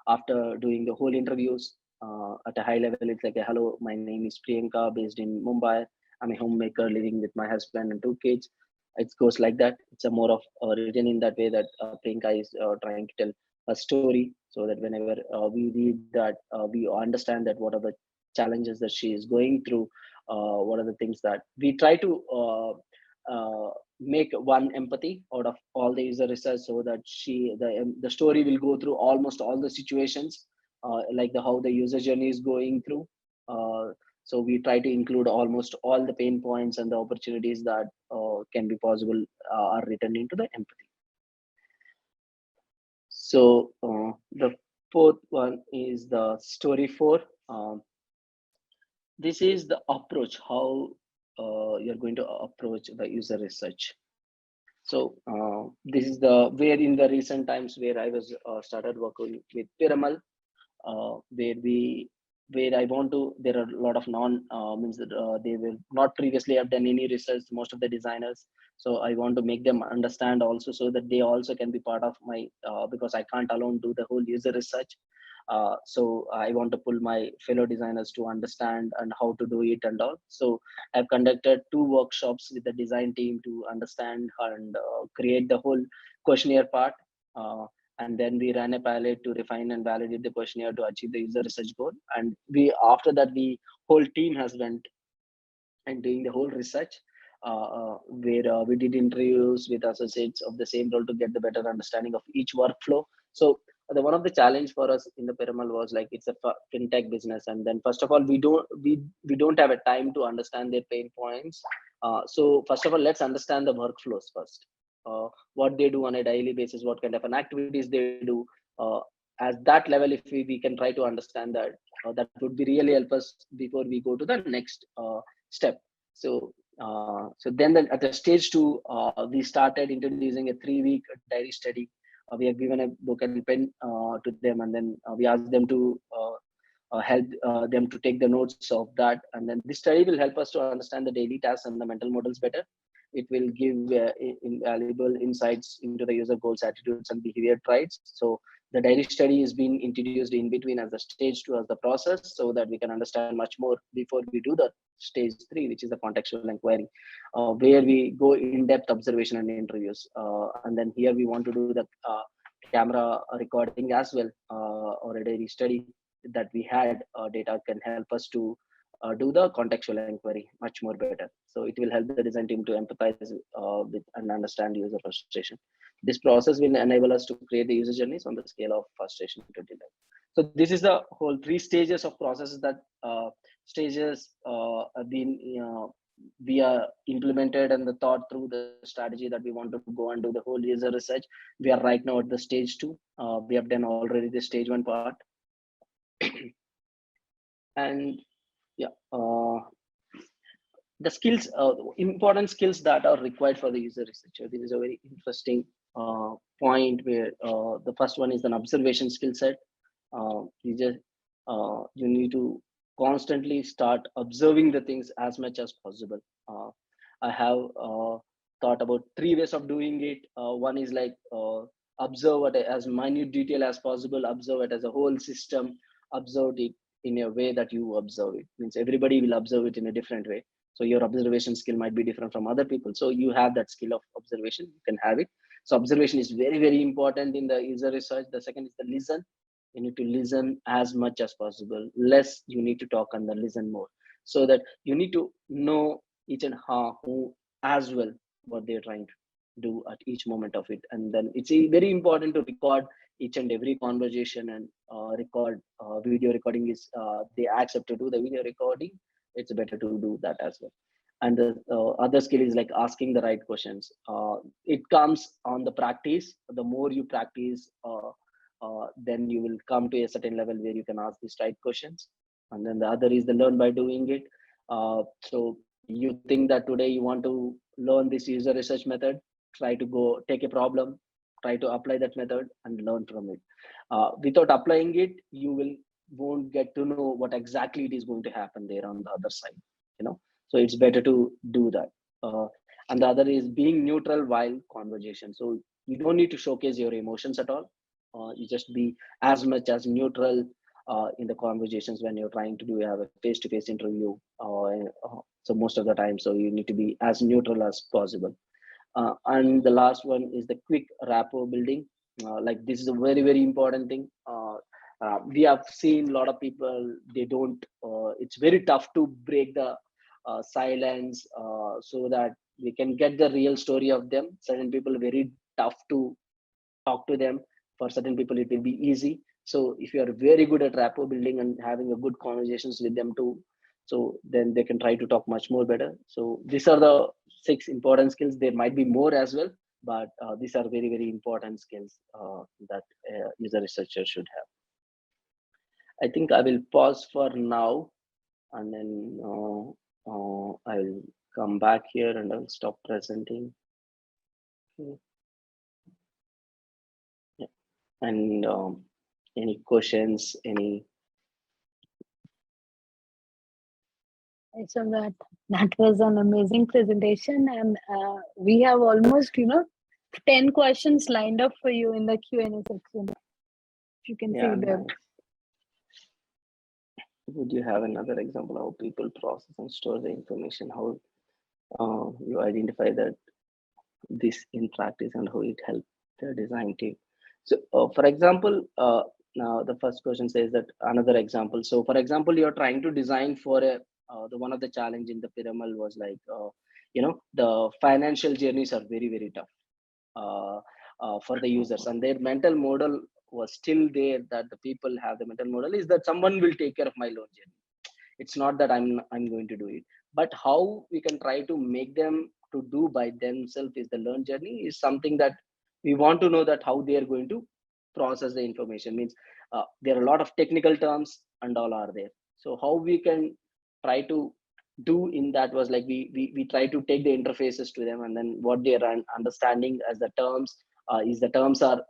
after doing the whole interviews. At a high level, it's like, hello, my name is Priyanka, based in Mumbai. I'm a homemaker living with my husband and 2 kids. It goes like that. It's a more of written in that way that Priyanka is trying to tell a story, so that whenever we read that, we understand that what are the challenges that she is going through, what are the things that we try to make one empathy out of all the user research, so that the story will go through almost all the situations, like how the user journey is going through. So we try to include almost all the pain points and the opportunities that can be possible, are written into the empathy. So the fourth one is the story four. Um, this is the approach, how you're going to approach the user research. So this is the where in the recent times where I was started working with Piramal, where we where I want to. There are a lot of non means that they will not previously have done any research. Most of the designers, so I want to make them understand also, so that they also can be part of my, because I can't alone do the whole user research. So I want to pull my fellow designers to understand and how to do it and all. So I've conducted 2 workshops with the design team to understand and create the whole questionnaire part. And then we ran a pilot to refine and validate the questionnaire to achieve the user research goal. And we after that, the whole team has went and doing the whole research, where we did interviews with associates of the same role to get the better understanding of each workflow. So the one of the challenge for us in the Piramal was like, it's a fintech business, and then first of all, we don't have a time to understand their pain points. So first of all, let's understand the workflows first. What they do on a daily basis, what kind of an activities they do. uh, at that level, if we can try to understand that, that would be really help us before we go to the next step. So so then at the stage two, we started introducing a 3-week diary study. We have given a book and pen to them, and then we asked them to help them to take the notes of that. And then this study will help us to understand the daily tasks and the mental models better. It will give invaluable insights into the user goals, attitudes, and behavior traits. So the daily study is being introduced in between as the stage two, as the process, so that we can understand much more before we do the stage three, which is the contextual inquiry, where we go in depth observation and interviews. And then here we want to do the camera recording as well, or a daily study that we had data can help us to do the contextual inquiry much more better. So it will help the design team to empathize with and understand user frustration. This process will enable us to create the user journeys on the scale of frustration to delight. So this is the whole 3 stages of processes that stages have been, we are implemented and the thought through the strategy that we want to go and do the whole user research. We are right now at the stage two. We have done already the stage one part. And yeah, the skills, important skills that are required for the user researcher. This is a very interesting point, where the first one is an observation skill set. You need to constantly start observing the things as much as possible. I have thought about 3 ways of doing it. One is like, observe it as minute detail as possible, observe it as a whole system, observe it in a way that you observe it. Means everybody will observe it in a different way. So your observation skill might be different from other people. So you have that skill of observation, you can have it. So observation is very, very important in the user research. The second is the listen. You need to listen as much as possible. Less you need to talk and then listen more. So that you need to know each and who as well, what they're trying to do at each moment of it. And then it's very important to record each and every conversation, and record video recording is, they accept to do the video recording. It's better to do that as well. And the other skill is like asking the right questions. It comes on the practice. The more you practice, then you will come to a certain level where you can ask these right questions. And then the other is the learn by doing it. So you think that today you want to learn this user research method, try to go take a problem, try to apply that method and learn from it. Without applying it, you will won't get to know what exactly it is going to happen there on the other side, you know. So it's better to do that. And the other is being neutral while conversation. So you don't need to showcase your emotions at all. You just be as much as neutral. in the conversations when you're trying to have a face-to-face interview. So most of the time, so you need to be as neutral as possible. And the last one is the quick rapport building. Like this is a very, very important thing. We have seen a lot of people, they don't, it's very tough to break the silence, so that we can get the real story of them. Certain people very tough to talk to them. For certain people, it will be easy. So if you are very good at rapport building and having a good conversations with them too, so then they can try to talk much more better. So these are the 6 important skills. There might be more as well, but these are very, very important skills that user researcher should have. I think I will pause for now, and then I'll come back here and I'll stop presenting. Okay. Yeah. And any questions, any? So that was an amazing presentation, and we have almost 10 questions lined up for you in the Q&A section. If you can Yeah, see them. nice. Would you have another example how people process and store the information? How you identify that this in practice and how it helped the design team? So, for example, now the first question says that another example. So, for example, you're trying to design for a the one of the challenge in the Piramal was like the financial journeys are very, very tough for the users, and their mental model was still there, that the people have the mental model is that someone will take care of my loan journey. It's not that I'm going to do it, but how we can try to make them to do by themselves is the learn journey is something that we want to know, that how they are going to process the information. Means there are a lot of technical terms and all are there. So how we can try to do in that was like we try to take the interfaces to them, and then what they are understanding as the terms is the terms are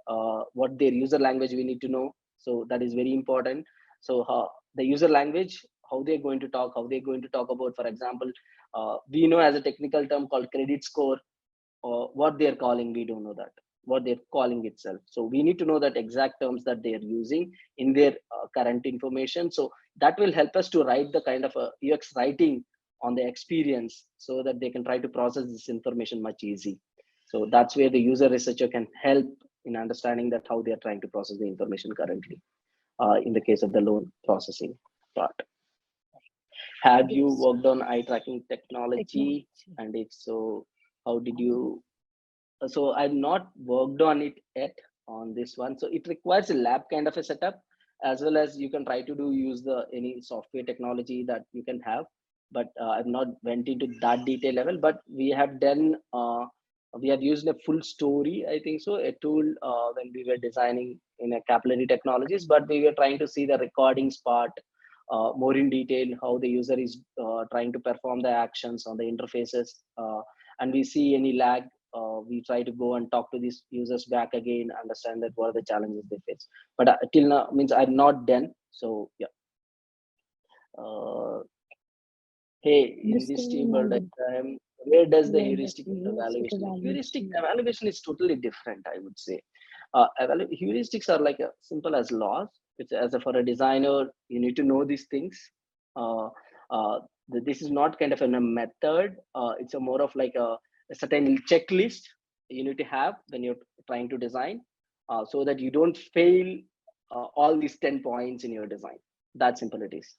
what their user language we need to know. So that is very important. So the user language, how they're going to talk, how they're going to talk about, for example, we know as a technical term called credit score, or what they're calling, we don't know that what they're calling itself. So we need to know that exact terms that they're using in their current information. So that will help us to write the kind of a UX writing on the experience, so that they can try to process this information much easy. So that's where the user researcher can help in understanding that how they're trying to process the information currently in the case of the loan processing part. Have you Yes. worked on eye tracking technology? Technology. And if so, how did you? So I've not worked on it yet on this one. So it requires a lab kind of a setup, as well as you can try to do use the any software technology that you can have. But I've not went into that detail level. But we have done. We have used a full story, I think so, a tool when we were designing in a capillary technologies. But we were trying to see the recordings part more in detail, how the user is trying to perform the actions on the interfaces, and we see any lag. We try to go and talk to these users back again, understand that what are the challenges they face. But till now, means I've not done. So yeah. Uh, Hey, in this table Understanding diagram, where does the where the heuristic heuristic evaluation? Heuristic evaluation. evaluation is totally different, I would say. Heuristics are like simple as laws. It's as a, for a designer, you need to know these things. Uh, uh, this is not kind of a method. It's a more of like a certain checklist you need to have when you're trying to design, so that you don't fail all these 10 points in your design. That simple it is.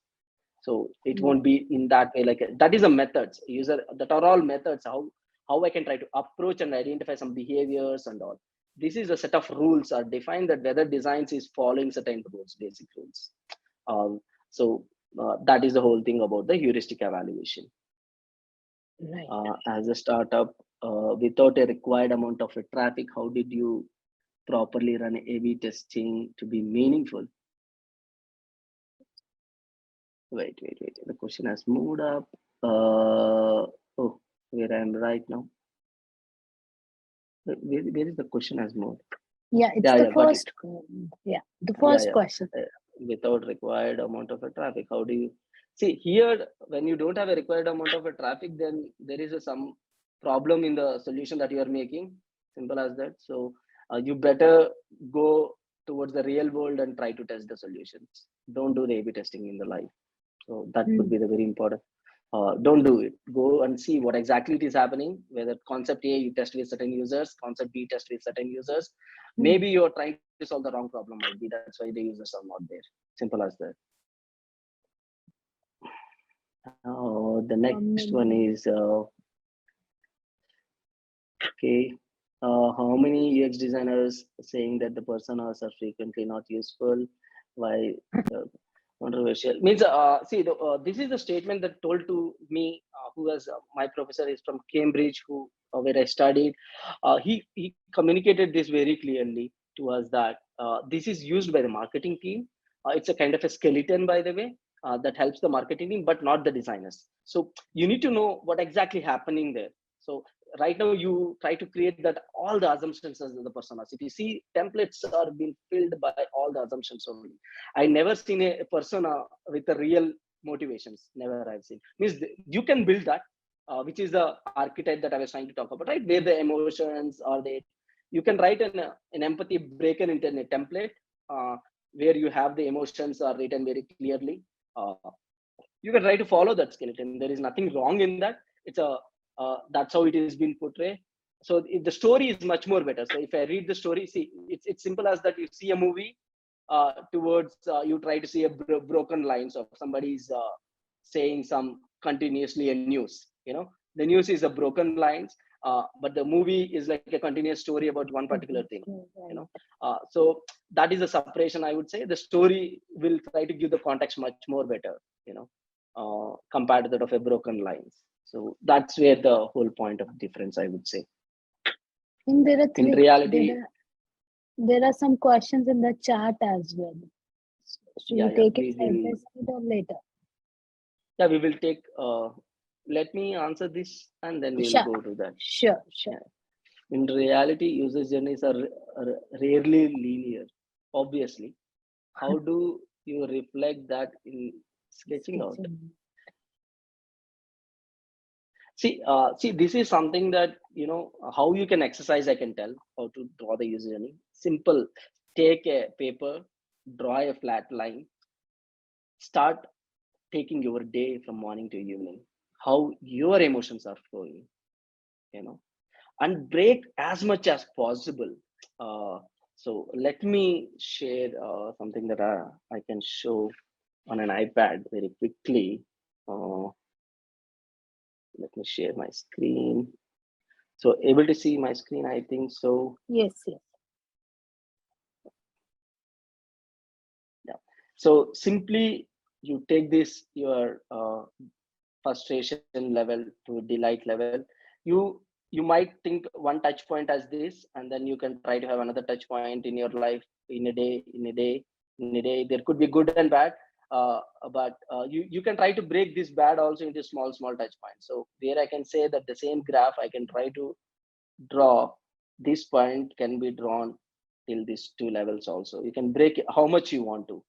So it Right. won't be in that way. Like that is a methods user, that are all methods, how I can try to approach and identify some behaviors and all. This is a set of rules are defined, that whether designs is following certain rules, basic rules. So that is the whole thing about the heuristic evaluation. Right. As a startup, without a required amount of traffic, how did you properly run A/B testing to be meaningful? Wait. The question has moved up. Oh, where I am right now. Where is the question has moved? Yeah, it's Yeah, the yeah, got it. first. Yeah, the Yeah, first yeah. question. Without required amount of a traffic, how do you see here? When you don't have a required amount of a traffic, then there is some problem in the solution that you are making. Simple as that. So you better go. towards the real world and try to test the solutions. Don't do the A/B testing in the life. So that would be the very important. Don't do it. Go and see what exactly it is happening. Whether concept A you test with certain users, concept B test with certain users. Maybe you're trying to solve the wrong problem. Might be that's why the users are not there. Simple as that. The next one is okay. How many UX designers saying that the personas are frequently not useful? Why? Controversial means see this is the statement that told to me who was my professor is from Cambridge who where I studied. He communicated this very clearly to us that this is used by the marketing team. It's a kind of a skeleton, by the way, that helps the marketing team but not the designers. So you need to know what exactly happening there. So right now you try to create that all the assumptions as the personas. If you see, templates are being filled by all the assumptions only. I never seen a persona with a real motivations. Never I've seen. Means you can build that, which is the archetype that I was trying to talk about, right? Where the emotions are there. You can write an empathy breaker into a template where you have the emotions are written very clearly. You can try to follow that skeleton. There is nothing wrong in that. It's a that's how it is being portrayed. So the story is much more better. So if I read the story, see, it's simple as that. You see a movie towards you try to see a broken lines of somebody's saying some continuously a news. The news is a broken lines, but the movie is like a continuous story about one particular thing. So that is a separation, I would say. The story will try to give the context much more better, compared to that of a broken lines. So that's where the whole point of difference, I would say. And In reality, there are some questions in the chat as well. Should we take it side by side or later? Yeah, we will take. Let me answer this, and then we will go to that. Sure. Yeah. In reality, user journeys are rarely linear. Obviously, how do you reflect that in sketching out? See, this is something that how you can exercise. I can tell how to draw the user journey. Simple. Take a paper, draw a flat line. Start taking your day from morning to evening. How your emotions are flowing, and break as much as possible. So let me share something that I can show on an iPad very quickly. Let me share my screen. So able to see my screen, I think so. Yes. Yeah. So simply you take this, your frustration level to delight level. You might think one touch point as this, and then you can try to have another touch point in your life in a day. There could be good and bad, but you can try to break this bad also into small touch points. So there I can say that the same graph I can try to draw. This point can be drawn till these two levels also. You can break it how much you want to.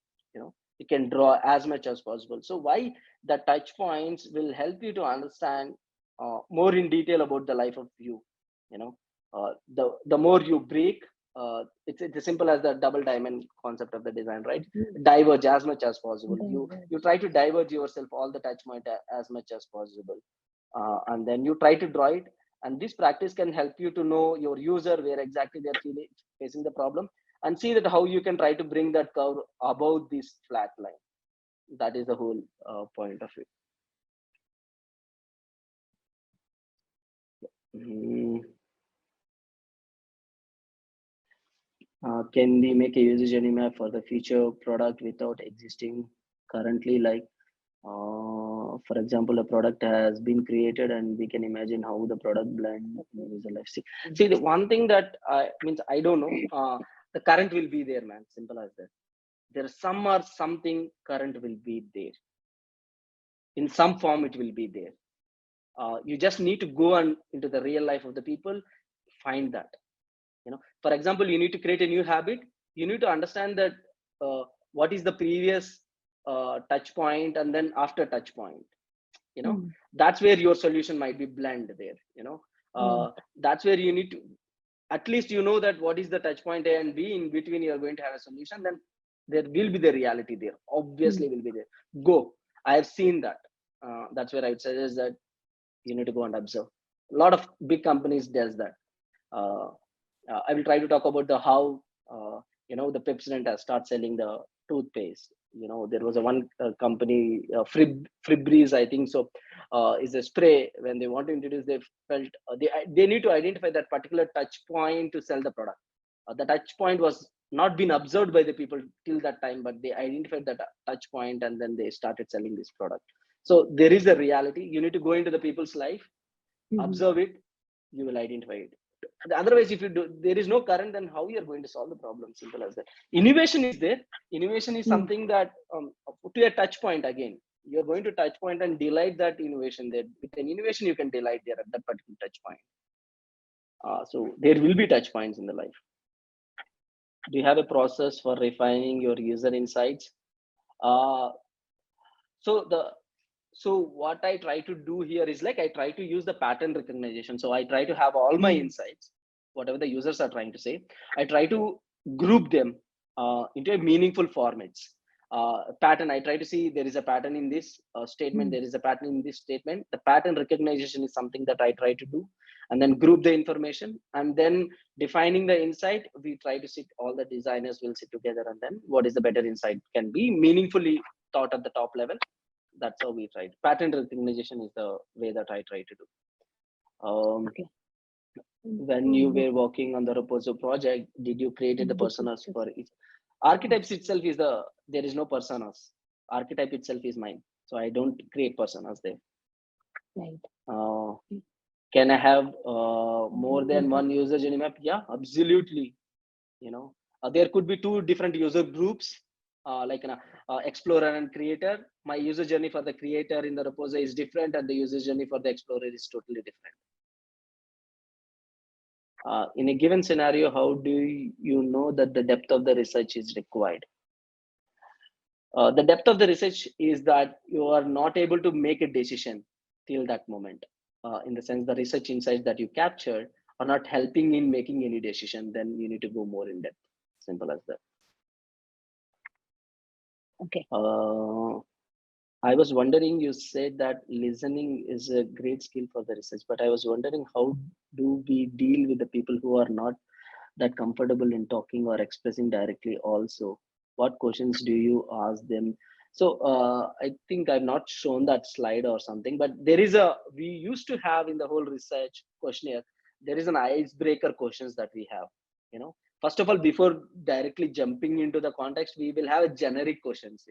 You can draw as much as possible. So why the touch points will help you to understand more in detail about the life of you. The more you break, it's as simple as the double diamond concept of the design, right? Diverge as much as possible. You try to diverge yourself all the touch point as much as possible, and then you try to draw it. And this practice can help you to know your user where exactly they're facing the problem, and see that how you can try to bring that curve above this flat line. That is the whole point of it. Can we make a user journey map for the future product without existing currently? Like, for example, a product has been created and we can imagine how the product blend in user life. See, the one thing that means I don't know. The current will be there, man. Simple as that. There some or something current will be there. In some form, it will be there. You just need to go and into the real life of the people, find that. For example, you need to create a new habit. You need to understand that what is the previous touch point and then after touch point. That's where your solution might be blend there. That's where you need to at least you know that what is the touch point A and B, in between you are going to have a solution, then there will be the reality there, obviously will be there. Go. I have seen that. That's where I would suggest that you need to go and observe. A lot of big companies does that. uh, I will try to talk about the how the Pepsodent has start selling the toothpaste. There was a one company, Febreze, I think so, is a spray. When they want to introduce, they felt they need to identify that particular touch point to sell the product. The touch point was not been observed by the people till that time, but they identified that touch point and then they started selling this product. So there is a reality. You need to go into the people's life, Mm-hmm. observe it, you will identify it. Otherwise, if you do, there is no current, then how you are going to solve the problem? Simple as that. Innovation is there. Innovation is Mm. something that to a touch point again. You're going to touch point and delight that innovation there. With an innovation, you can delight there at that particular touch point. So there will be touch points in the life. Do you have a process for refining your user insights? Uh, so the so what I try to do here is like I try to use the pattern recognition. So I try to have all my Mm. insights, whatever the users are trying to say. I try to group them into a meaningful formats. Pattern. I try to see there is a pattern in this statement. Mm. There is a pattern in this statement. The pattern recognition is something that I try to do, and then group the information, and then defining the insight. We try to sit. All the designers will sit together, and then what is the better insight can be meaningfully thought at the top level. That's how we tried. Pattern recognition is the way that I try to do. Okay. When you were working on the Reposo project, did you created the personas for each? Archetypes itself is there is no personas. Archetype itself is mine. So I don't create personas there. Right. Uh, can I have more than one user journey map? Yeah, absolutely. There could be two different user groups, like an explorer and creator. My user journey for the creator in the Reposo is different, and the user journey for the explorer is totally different. In a given scenario, how do you know that the depth of the research is required? The depth of the research is that you are not able to make a decision till that moment. In the sense, the research insights that you captured are not helping in making any decision, then you need to go more in depth. Simple as that. Okay. I was wondering, you said that listening is a great skill for the research, but I was wondering, how do we deal with the people who are not that comfortable in talking or expressing directly also? What questions do you ask them? So I think I've not shown that slide or something, but we used to have in the whole research questionnaire, there is an icebreaker questions that we have. First of all, before directly jumping into the context, we will have a generic questions.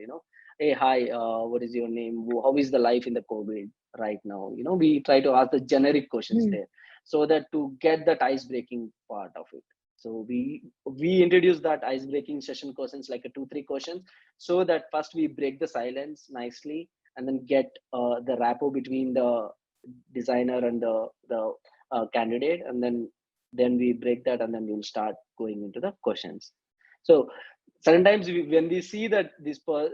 Hey, hi, what is your name? How is the life in the COVID right now? We try to ask the generic questions Mm. there, so that to get that ice breaking part of it. So we introduce that ice breaking session questions, like a 2-3 questions, so that first we break the silence nicely, and then get the rapport between the designer and the candidate, and then we break that, and then we'll start going into the questions. So sometimes when we see that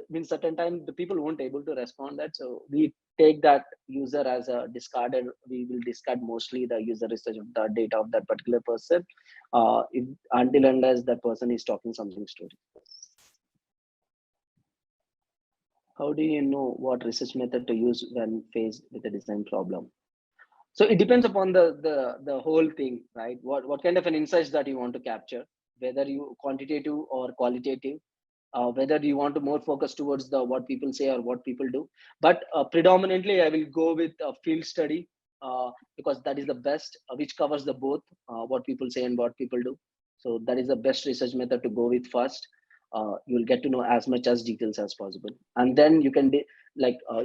means certain time the people won't able to respond that, so we take that user as a discarded. We will discard mostly the user research of the data of that particular person, until unless that person is talking something story. How do you know what research method to use when faced with a design problem? So it depends upon the whole thing, right? What kind of an insights that you want to capture, whether you quantitative or qualitative, whether you want to more focus towards the what people say or what people do. But predominantly I will go with a field study, because that is the best, which covers the both, what people say and what people do. So that is the best research method to go with first. You'll get to know as much as details as possible, and then you can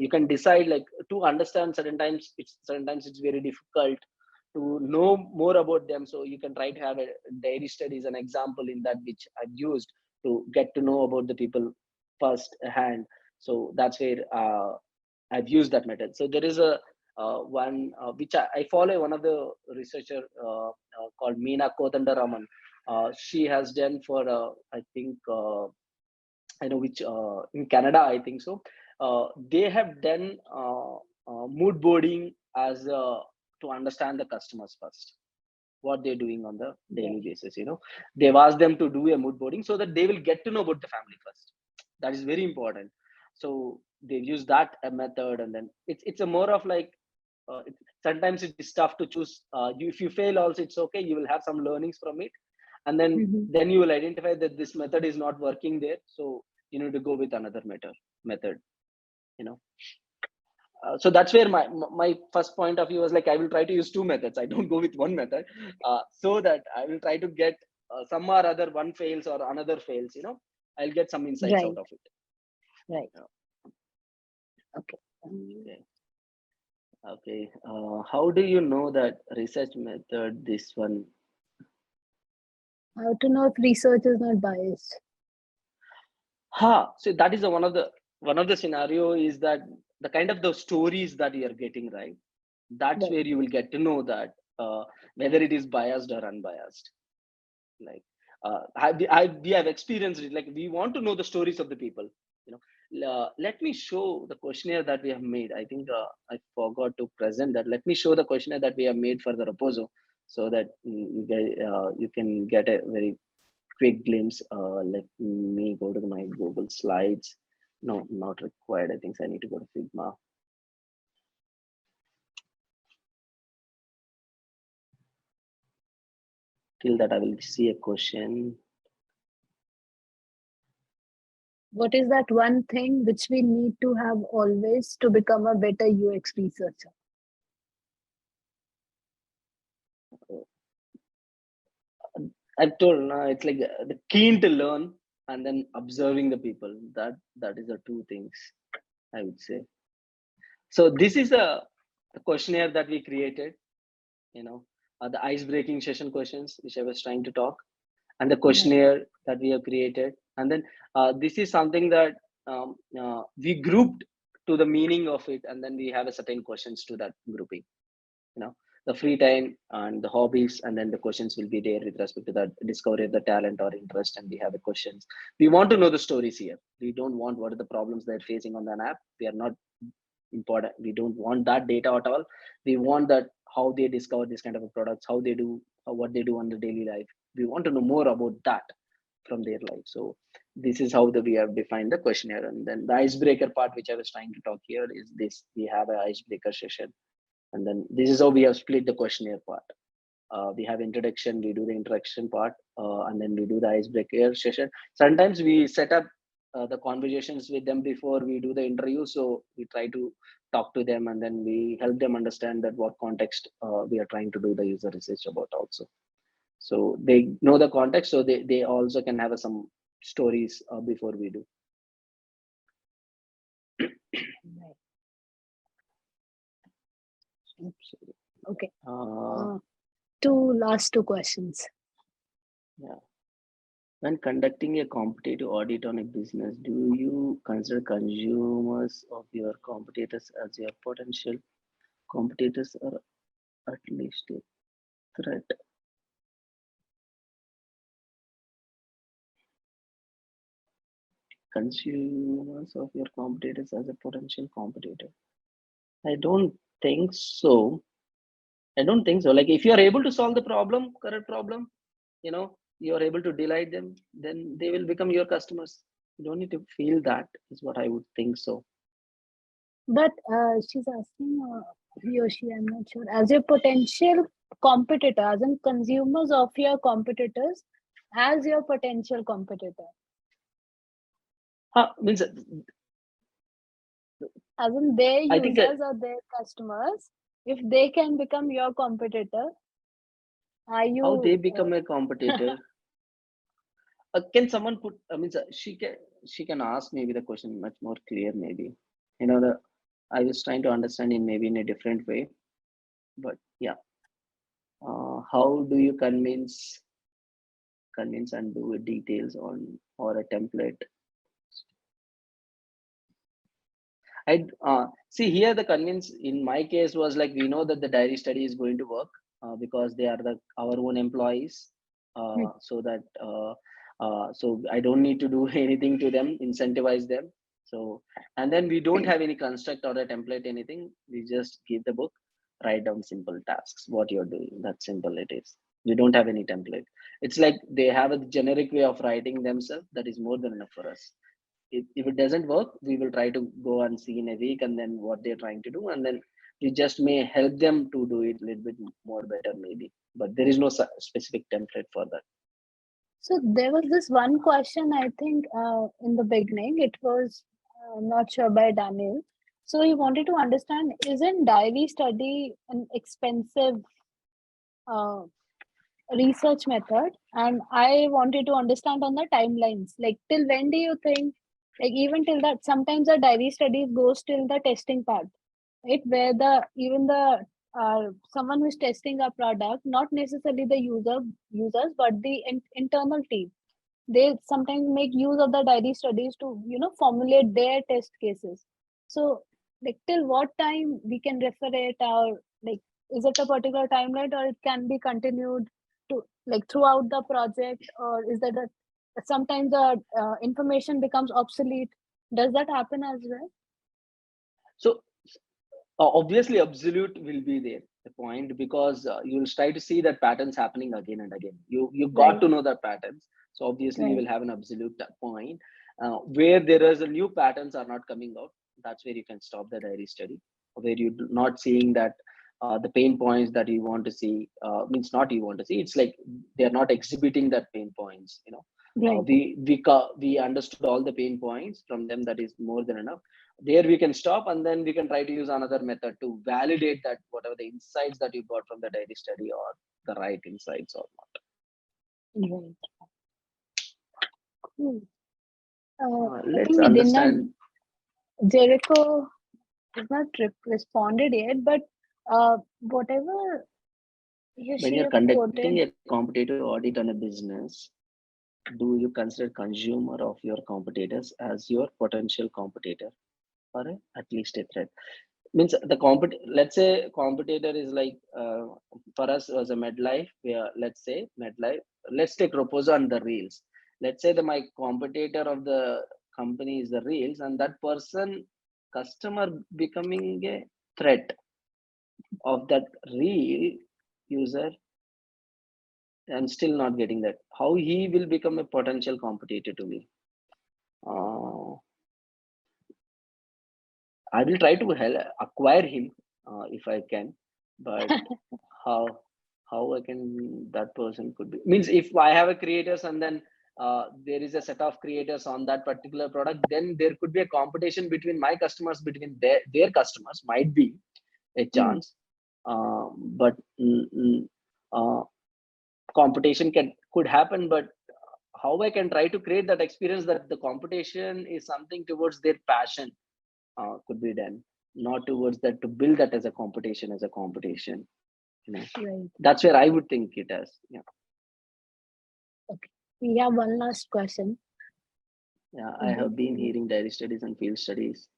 you can decide, like, to understand. Certain times it's very difficult to know more about them, so you can try to have a diary studies an example in that, which I've used to get to know about the people first hand. So that's where I've used that method. So there is a one which I follow, one of the researcher called Meena Kotandaraman. She has done for I think I know which in Canada, I think so. They have done mood boarding as to understand the customers first. what they're doing on the daily basis. They've asked them to do a mood boarding so that they will get to know about the family first. That is very important. So they've used that method, and then it's a more of like, sometimes it is tough to choose. If you fail also, it's okay, you will have some learnings from it, and then you will identify that this method is not working there, so you need to go with another method. So that's where my first point of view was like, I will try to use two methods. I don't go with one method, so that I will try to get some or other, one fails or another fails. I'll get some insights out Right. of it. Right. Yeah. Okay. Okay. Okay. How do you know that research method, this one? How to know if research is not biased? So that is one of the scenario is that the kind of the stories that you are getting, right? That's Right. where you will get to know that whether it is biased or unbiased. Like, we have experienced it. Like, we want to know the stories of the people. Let me show the questionnaire that we have made. I think I forgot to present that. Let me show the questionnaire that we have made for the Raposo, so that you can get a very quick glimpse. Let me go to my Google Slides. No, not required. I think I need to go to Figma. Till that, I will see a question. What is that one thing which we need to have always to become a better UX researcher? I've told, it's like the keen to learn and then observing the people. That is the two things I would say. So this is a questionnaire that we created. The ice breaking session questions which I was trying to talk, and the questionnaire that we have created, and then this is something that we grouped to the meaning of it, and then we have a certain questions to that grouping. The free time and the hobbies, and then the questions will be there with respect to the discovery of the talent or interest, and we have the questions. We want to know the stories here. We don't want what are the problems they're facing on an app. We are not important. We don't want that data at all. We want that how they discover this kind of a products, how they do, what they do on the daily life. We want to know more about that from their life. So this is how we have defined the questionnaire. And then the icebreaker part, which I was trying to talk here, is this. We have an icebreaker session, and then this is how we have split the questionnaire part. We have introduction, we do the introduction part, and then we do the icebreaker session. Sometimes we set up the conversations with them before we do the interview, so we try to talk to them, and then we help them understand that what context we are trying to do the user research about also. So they know the context, so they also can have some stories before we do. Okay. Last two questions. Yeah. When conducting a competitive audit on a business, do you consider consumers of your competitors as your potential competitors, or at least a threat? Consumers of your competitors as a potential competitor? I don't think so. Like, if you are able to solve the correct problem, you are able to delight them, then they will become your customers. You don't need to feel that, is what I would think so. But she's asking, he or she, I'm not sure, as a potential competitor, as in consumers of your competitors, as your potential competitor. Means, as in their I think users or their customers, if they can become your competitor, are you how they become a competitor? Can someone put? I mean, she can ask maybe the question much more clear. Maybe, I was trying to understand in maybe in a different way, but yeah. How do you convince and do details on or a template? I see here the convince in my case was like, we know that the diary study is going to work because they are our own employees, so I don't need to do anything to them, incentivize them. So, and then we don't have any construct or a template, anything. We just give the book, write down simple tasks, what you're doing. That simple it is. We don't have any template. It's like they have a generic way of writing themselves. That is more than enough for us. If it doesn't work, we will try to go and see in a week and then what they're trying to do, and then we just may help them to do it a little bit more better maybe, but there is no specific template for that. So there was this one question, I think, in the beginning, it was not sure by Daniel. So he wanted to understand, isn't diary study an expensive uh, research method? And I wanted to understand on the timelines, like till when do you think, like even till that, sometimes the diary studies goes till the testing part, right? Where even the someone who's testing a product, not necessarily the users, but the internal team, they sometimes make use of the diary studies to formulate their test cases. So like till what time we can refer it, or like is it a particular timeline, or it can be continued to like throughout the project, or is that sometimes the information becomes obsolete? Does that happen as well? So obviously absolute will be there the point, because you'll try to see that patterns happening again and again. You got Right, to know the patterns, so obviously you right, will have an absolute point. Where there is a new patterns are not coming out, that's where you can stop the diary study. Where you do not seeing that the pain points that you want to see, means not you want to see, it's like they are not exhibiting that pain points, right. we understood all the pain points from them, that is more than enough. There we can stop, and then we can try to use another method to validate that whatever the insights that you got from the diary study are the right insights or not. Right. Cool. I Let's think we did not. understand. Jericho has not responded yet, but whatever he or When she you're have conducting quoted. a competitive audit on a business, do you consider consumer of your competitors as your potential competitor, or at least a threat? Means the let's say competitor is like, for us as a medlife, where let's say medlife, let's take Roposa and the reels. Let's say that my competitor of the company is the reels, and that person customer becoming a threat of that reel user, and still not getting that, how he will become a potential competitor to me. uh, I will try to acquire him if I can, but how I can, that person could be, means if I have a creators, and then there is a set of creators on that particular product, then there could be a competition between my customers, between their customers, might be a Hmm, chance. But uh, competition could happen, but how I can try to create that experience that the competition is something towards their passion, could be done, not towards that to build that as a competition, you know right. that's where I would think it as. Yeah. Okay. We have one last question. Yeah, I Is it? have been hearing diary studies and field studies.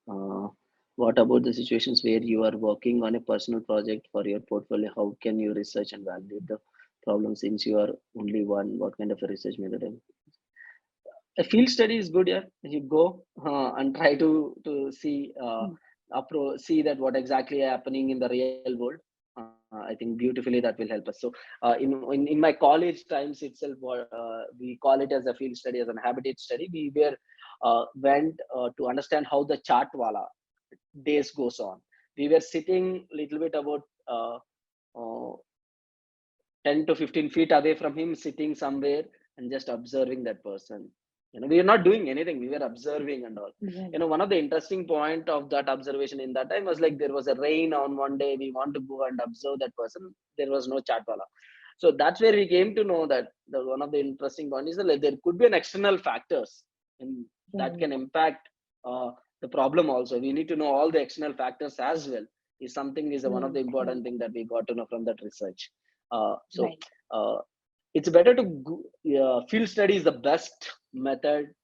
What about the situations where you are working on a personal project for your portfolio? How can you research and validate the problem, since you are only one? What kind of a research method? A field study is good. Yeah, you go and try to see, Hmm, see that what exactly happening in the real world. I think beautifully that will help us. So in my college times itself, we call it as a field study, as an habitat study. We were went to understand how the chartwala days goes on. We were sitting little bit about uh, 10 to 15 feet away from him, sitting somewhere and just observing that person. We are not doing anything, we were observing and all. right. One of the interesting point of that observation in that time was like, there was a rain on one day, we want to go and observe that person, there was no chatwala. So that's where we came to know that one of the interesting point is that, like, there could be an external factors, and that Right. can impact the problem also. We need to know all the external factors as well, is something, is one of Right. the Right. important thing that we got to know from that research. So Right. uh, it's better to go, field study is the best method.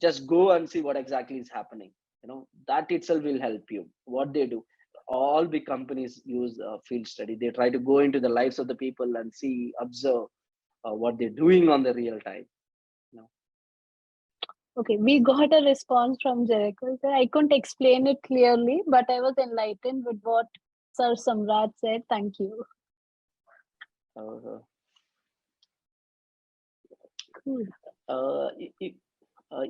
Just go and see what exactly is happening. That itself will help you. What they do, all big companies use field study. They try to go into the lives of the people and see, observe what they're doing on the real time. you know Okay. We got a response from Jericho. So I couldn't explain it clearly, but I was enlightened with what Sir Samrat said. Thank you. uh, Cool.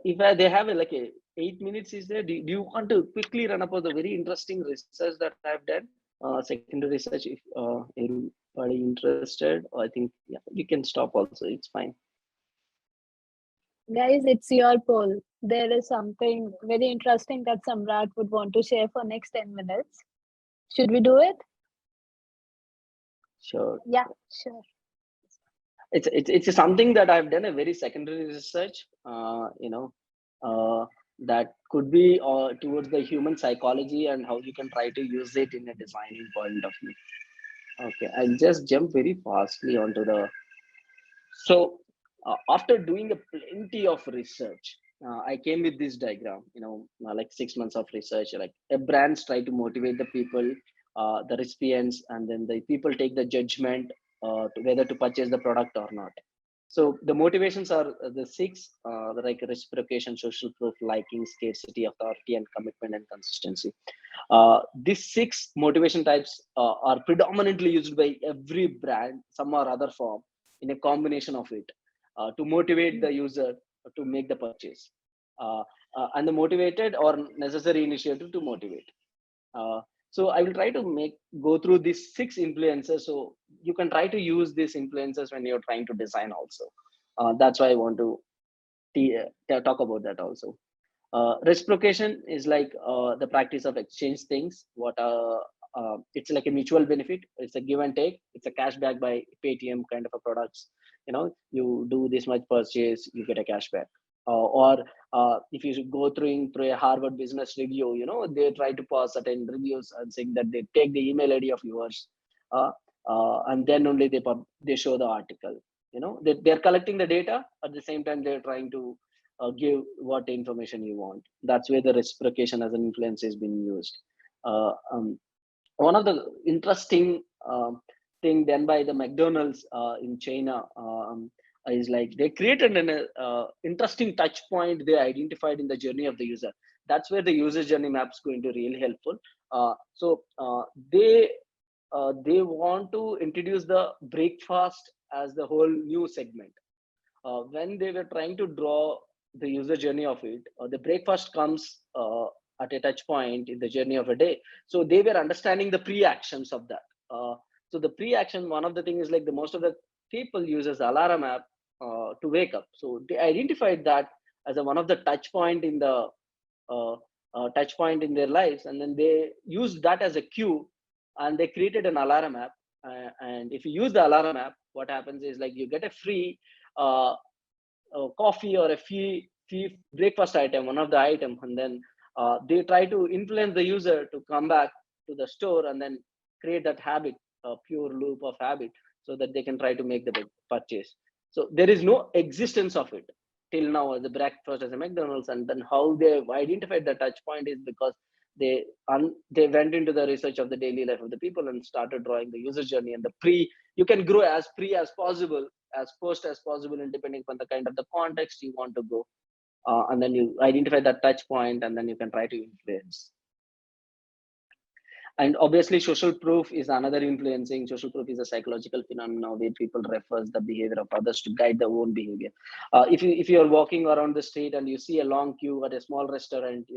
If they have like a 8 minutes is there, do you want to quickly run about the very interesting research that I've done, secondary research, if everybody interested? I think, yeah, you can stop also, it's fine. Guys, it's your poll. There is something very interesting that Samrat would want to share for next 10 minutes. Should we do it? Sure. Yeah, sure. It's something that I've done a very secondary research, that could be towards the human psychology and how you can try to use it in a designing point of view. Okay, I'll just jump very fastly onto the. So after doing a plenty of research, I came with this diagram. Like 6 months of research. Like a brands try to motivate the people, the recipients, and then the people take the judgment to whether to purchase the product or not. So the motivations are the six, like reciprocation, social proof, liking, scarcity, authority, and commitment and consistency. These six motivation types are predominantly used by every brand, some or other form, in a combination of it, to motivate the user to make the purchase, uh, and the motivated or necessary initiative to motivate. Uh, so I will try to go through these six influences. So you can try to use these influences when you're trying to design also. That's why I want to talk about that also. Reciprocation is like the practice of exchange things. It's like a mutual benefit. It's a give and take. It's a cashback by Paytm kind of a products. You do this much purchase, you get a cashback. Or if you should go through a Harvard Business Review, they try to pass certain reviews and saying that they take the email ID of yours, uh, and then only they show the article. They're collecting the data at the same time they're trying to give what information you want. That's where the reciprocation as an influence is being used. One of the interesting thing done by the McDonald's in China is like they created an interesting touch point they identified in the journey of the user. That's where the user journey map is going to really helpful. So they want to introduce the breakfast as the whole new segment. When they were trying to draw the user journey of it, the breakfast comes at a touch point in the journey of a day. So they were understanding the pre-actions of that. So the pre-action, one of the things is like the most of the people uses alarm app to wake up. So they identified that as one of the uh, touch point in their lives, and then they used that as a cue, and they created an alarm app. And if you use the alarm app, what happens is like you get a free uh, coffee or a fee breakfast item, one of the item, and then they try to influence the user to come back to the store and then create that habit, a pure loop of habit, so that they can try to make the purchase. So there is no existence of it till now as a breakfast as a McDonald's, and then how they identified the touch point is because they went into the research of the daily life of the people and started drawing the user journey and the you can grow as pre as possible, as post as possible, and depending on the kind of the context you want to go, and then you identify that touch point and then you can try to influence. And obviously social proof is another influencing. Social proof is a psychological phenomenon where people refers the behavior of others to guide their own behavior. If you are walking around the street and you see a long queue at a small restaurant,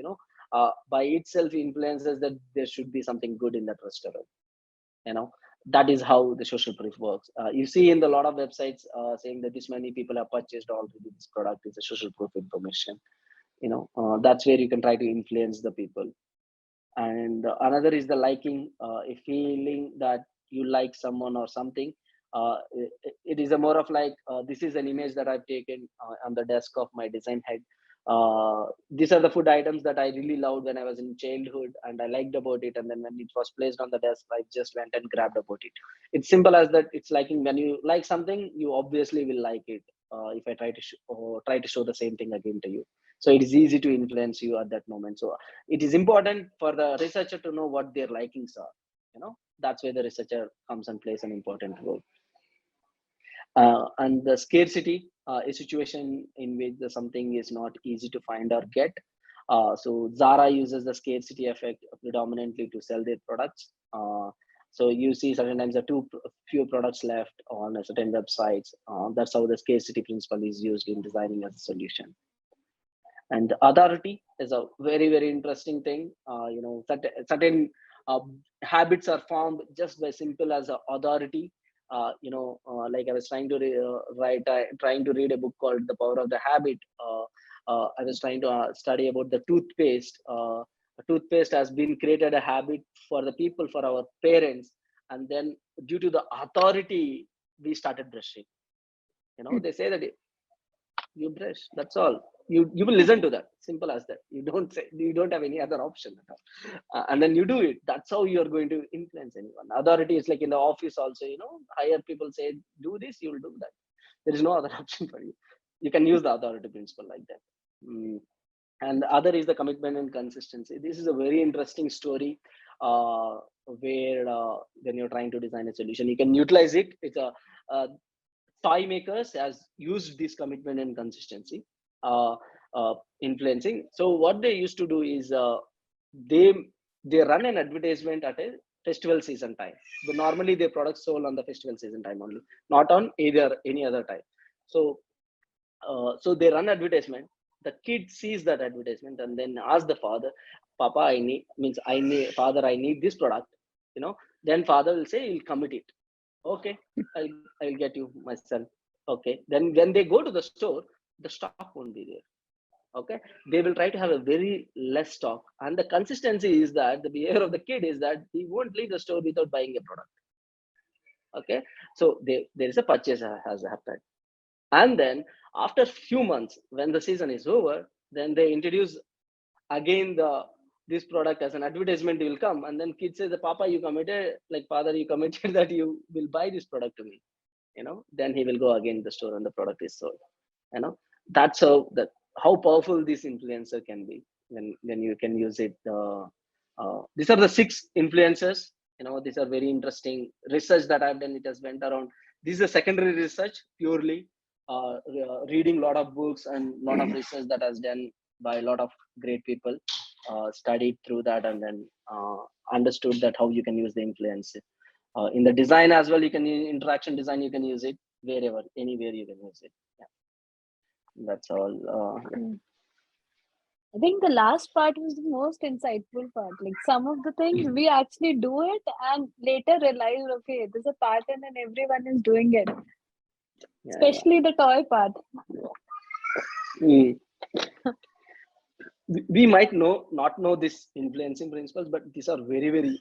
by itself influences that there should be something good in that restaurant. you know that is how the social proof works. You see in the lot of websites saying that this many people have purchased already this product is a social proof information. That's where you can try to influence the people. And another is the liking, a feeling that you like someone or something. It is a more of like, this is an image that I've taken on the desk of my design head. These are the food items that I really loved when I was in childhood and I liked about it, and then when it was placed on the desk I just went and grabbed about it. It's simple as that. It's liking. When you like something you obviously will like it. If I try to show the same thing again to you, so it is easy to influence you at that moment. So it is important for the researcher to know what their likings are. That's where the researcher comes and plays an important role. And the scarcity, a situation in which something is not easy to find or get. So Zara uses the scarcity effect predominantly to sell their products. So you see sometimes there are few products left on a certain websites. That's how the scarcity principle is used in designing a solution. And authority is a very very interesting thing. Certain uh, habits are formed just by simple as a authority. Like I was trying to read a book called The Power of the Habit. I was trying to study about the toothpaste. Toothpaste has been created a habit for the people, for our parents, and then due to the authority we started brushing. They say that you brush, that's all. You will listen to that, simple as that. You don't have any other option at all. And then you do it. That's how you are going to influence anyone. Authority is like in the office also, higher people say do this, you will do that. There is no other option for you. You can use the authority principle like that. And other is the commitment and consistency. This is a very interesting story, where when you're trying to design a solution, you can utilize it. It's a toy makers has used this commitment and consistency, uh, influencing. So what they used to do is, they they run an advertisement at a festival season time. But normally their products sold on the festival season time only, not on either any other time. So they run advertisement. The kid sees that advertisement and then asks the father, "Papa, father, I need this product." Then father will say, "He'll commit it." Okay, I'll get you, my son. Okay, then when they go to the store, the stock won't be there. Okay, they will try to have a very less stock, and the consistency is that the behavior of the kid is that he won't leave the store without buying a product. Okay, so there is a purchase has happened. And then after few months, when the season is over, then they introduce again this product as an advertisement will come, and then kid says, "Papa, you committed, like father, you committed that you will buy this product to me." Then he will go again to the store and the product is sold. That's how powerful this influencer can be when you can use it. These are the 6 influencers. These are very interesting research that I've done. It has went around. This is a secondary research, purely reading a lot of books and a lot of research that has done by a lot of great people, studied through that, and then understood that how you can use the influence in the design as well. You can interaction design, you can use it wherever, anywhere you can use it. Yeah, that's all. Mm. I think the last part was the most insightful part. Like some of the things we actually do it and later realize, okay, there's a pattern and everyone is doing it. Yeah, Especially the toy part. yeah. We might not know this influencing principles, but these are very very,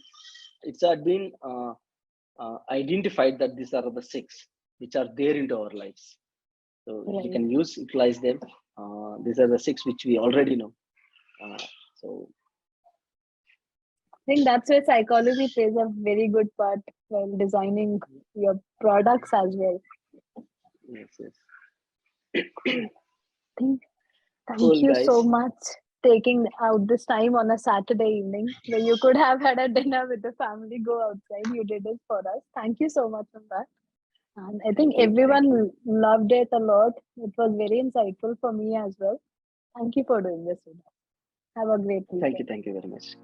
it's had been identified that these are the 6 which are there into our lives. So you Right. can utilize them. These are the 6 which we already know. So I think that's where psychology plays a very good part while designing your products as well. yes, yes. Think, thank Cool you so guys. much taking out this time on a Saturday evening where you could have had a dinner with the family, go outside. You did it for us. Thank you so much for that. And I think Thank you, everyone loved it a lot. It was very insightful for me as well. Thank you for doing this with us. Have a great weekend. thank you very much.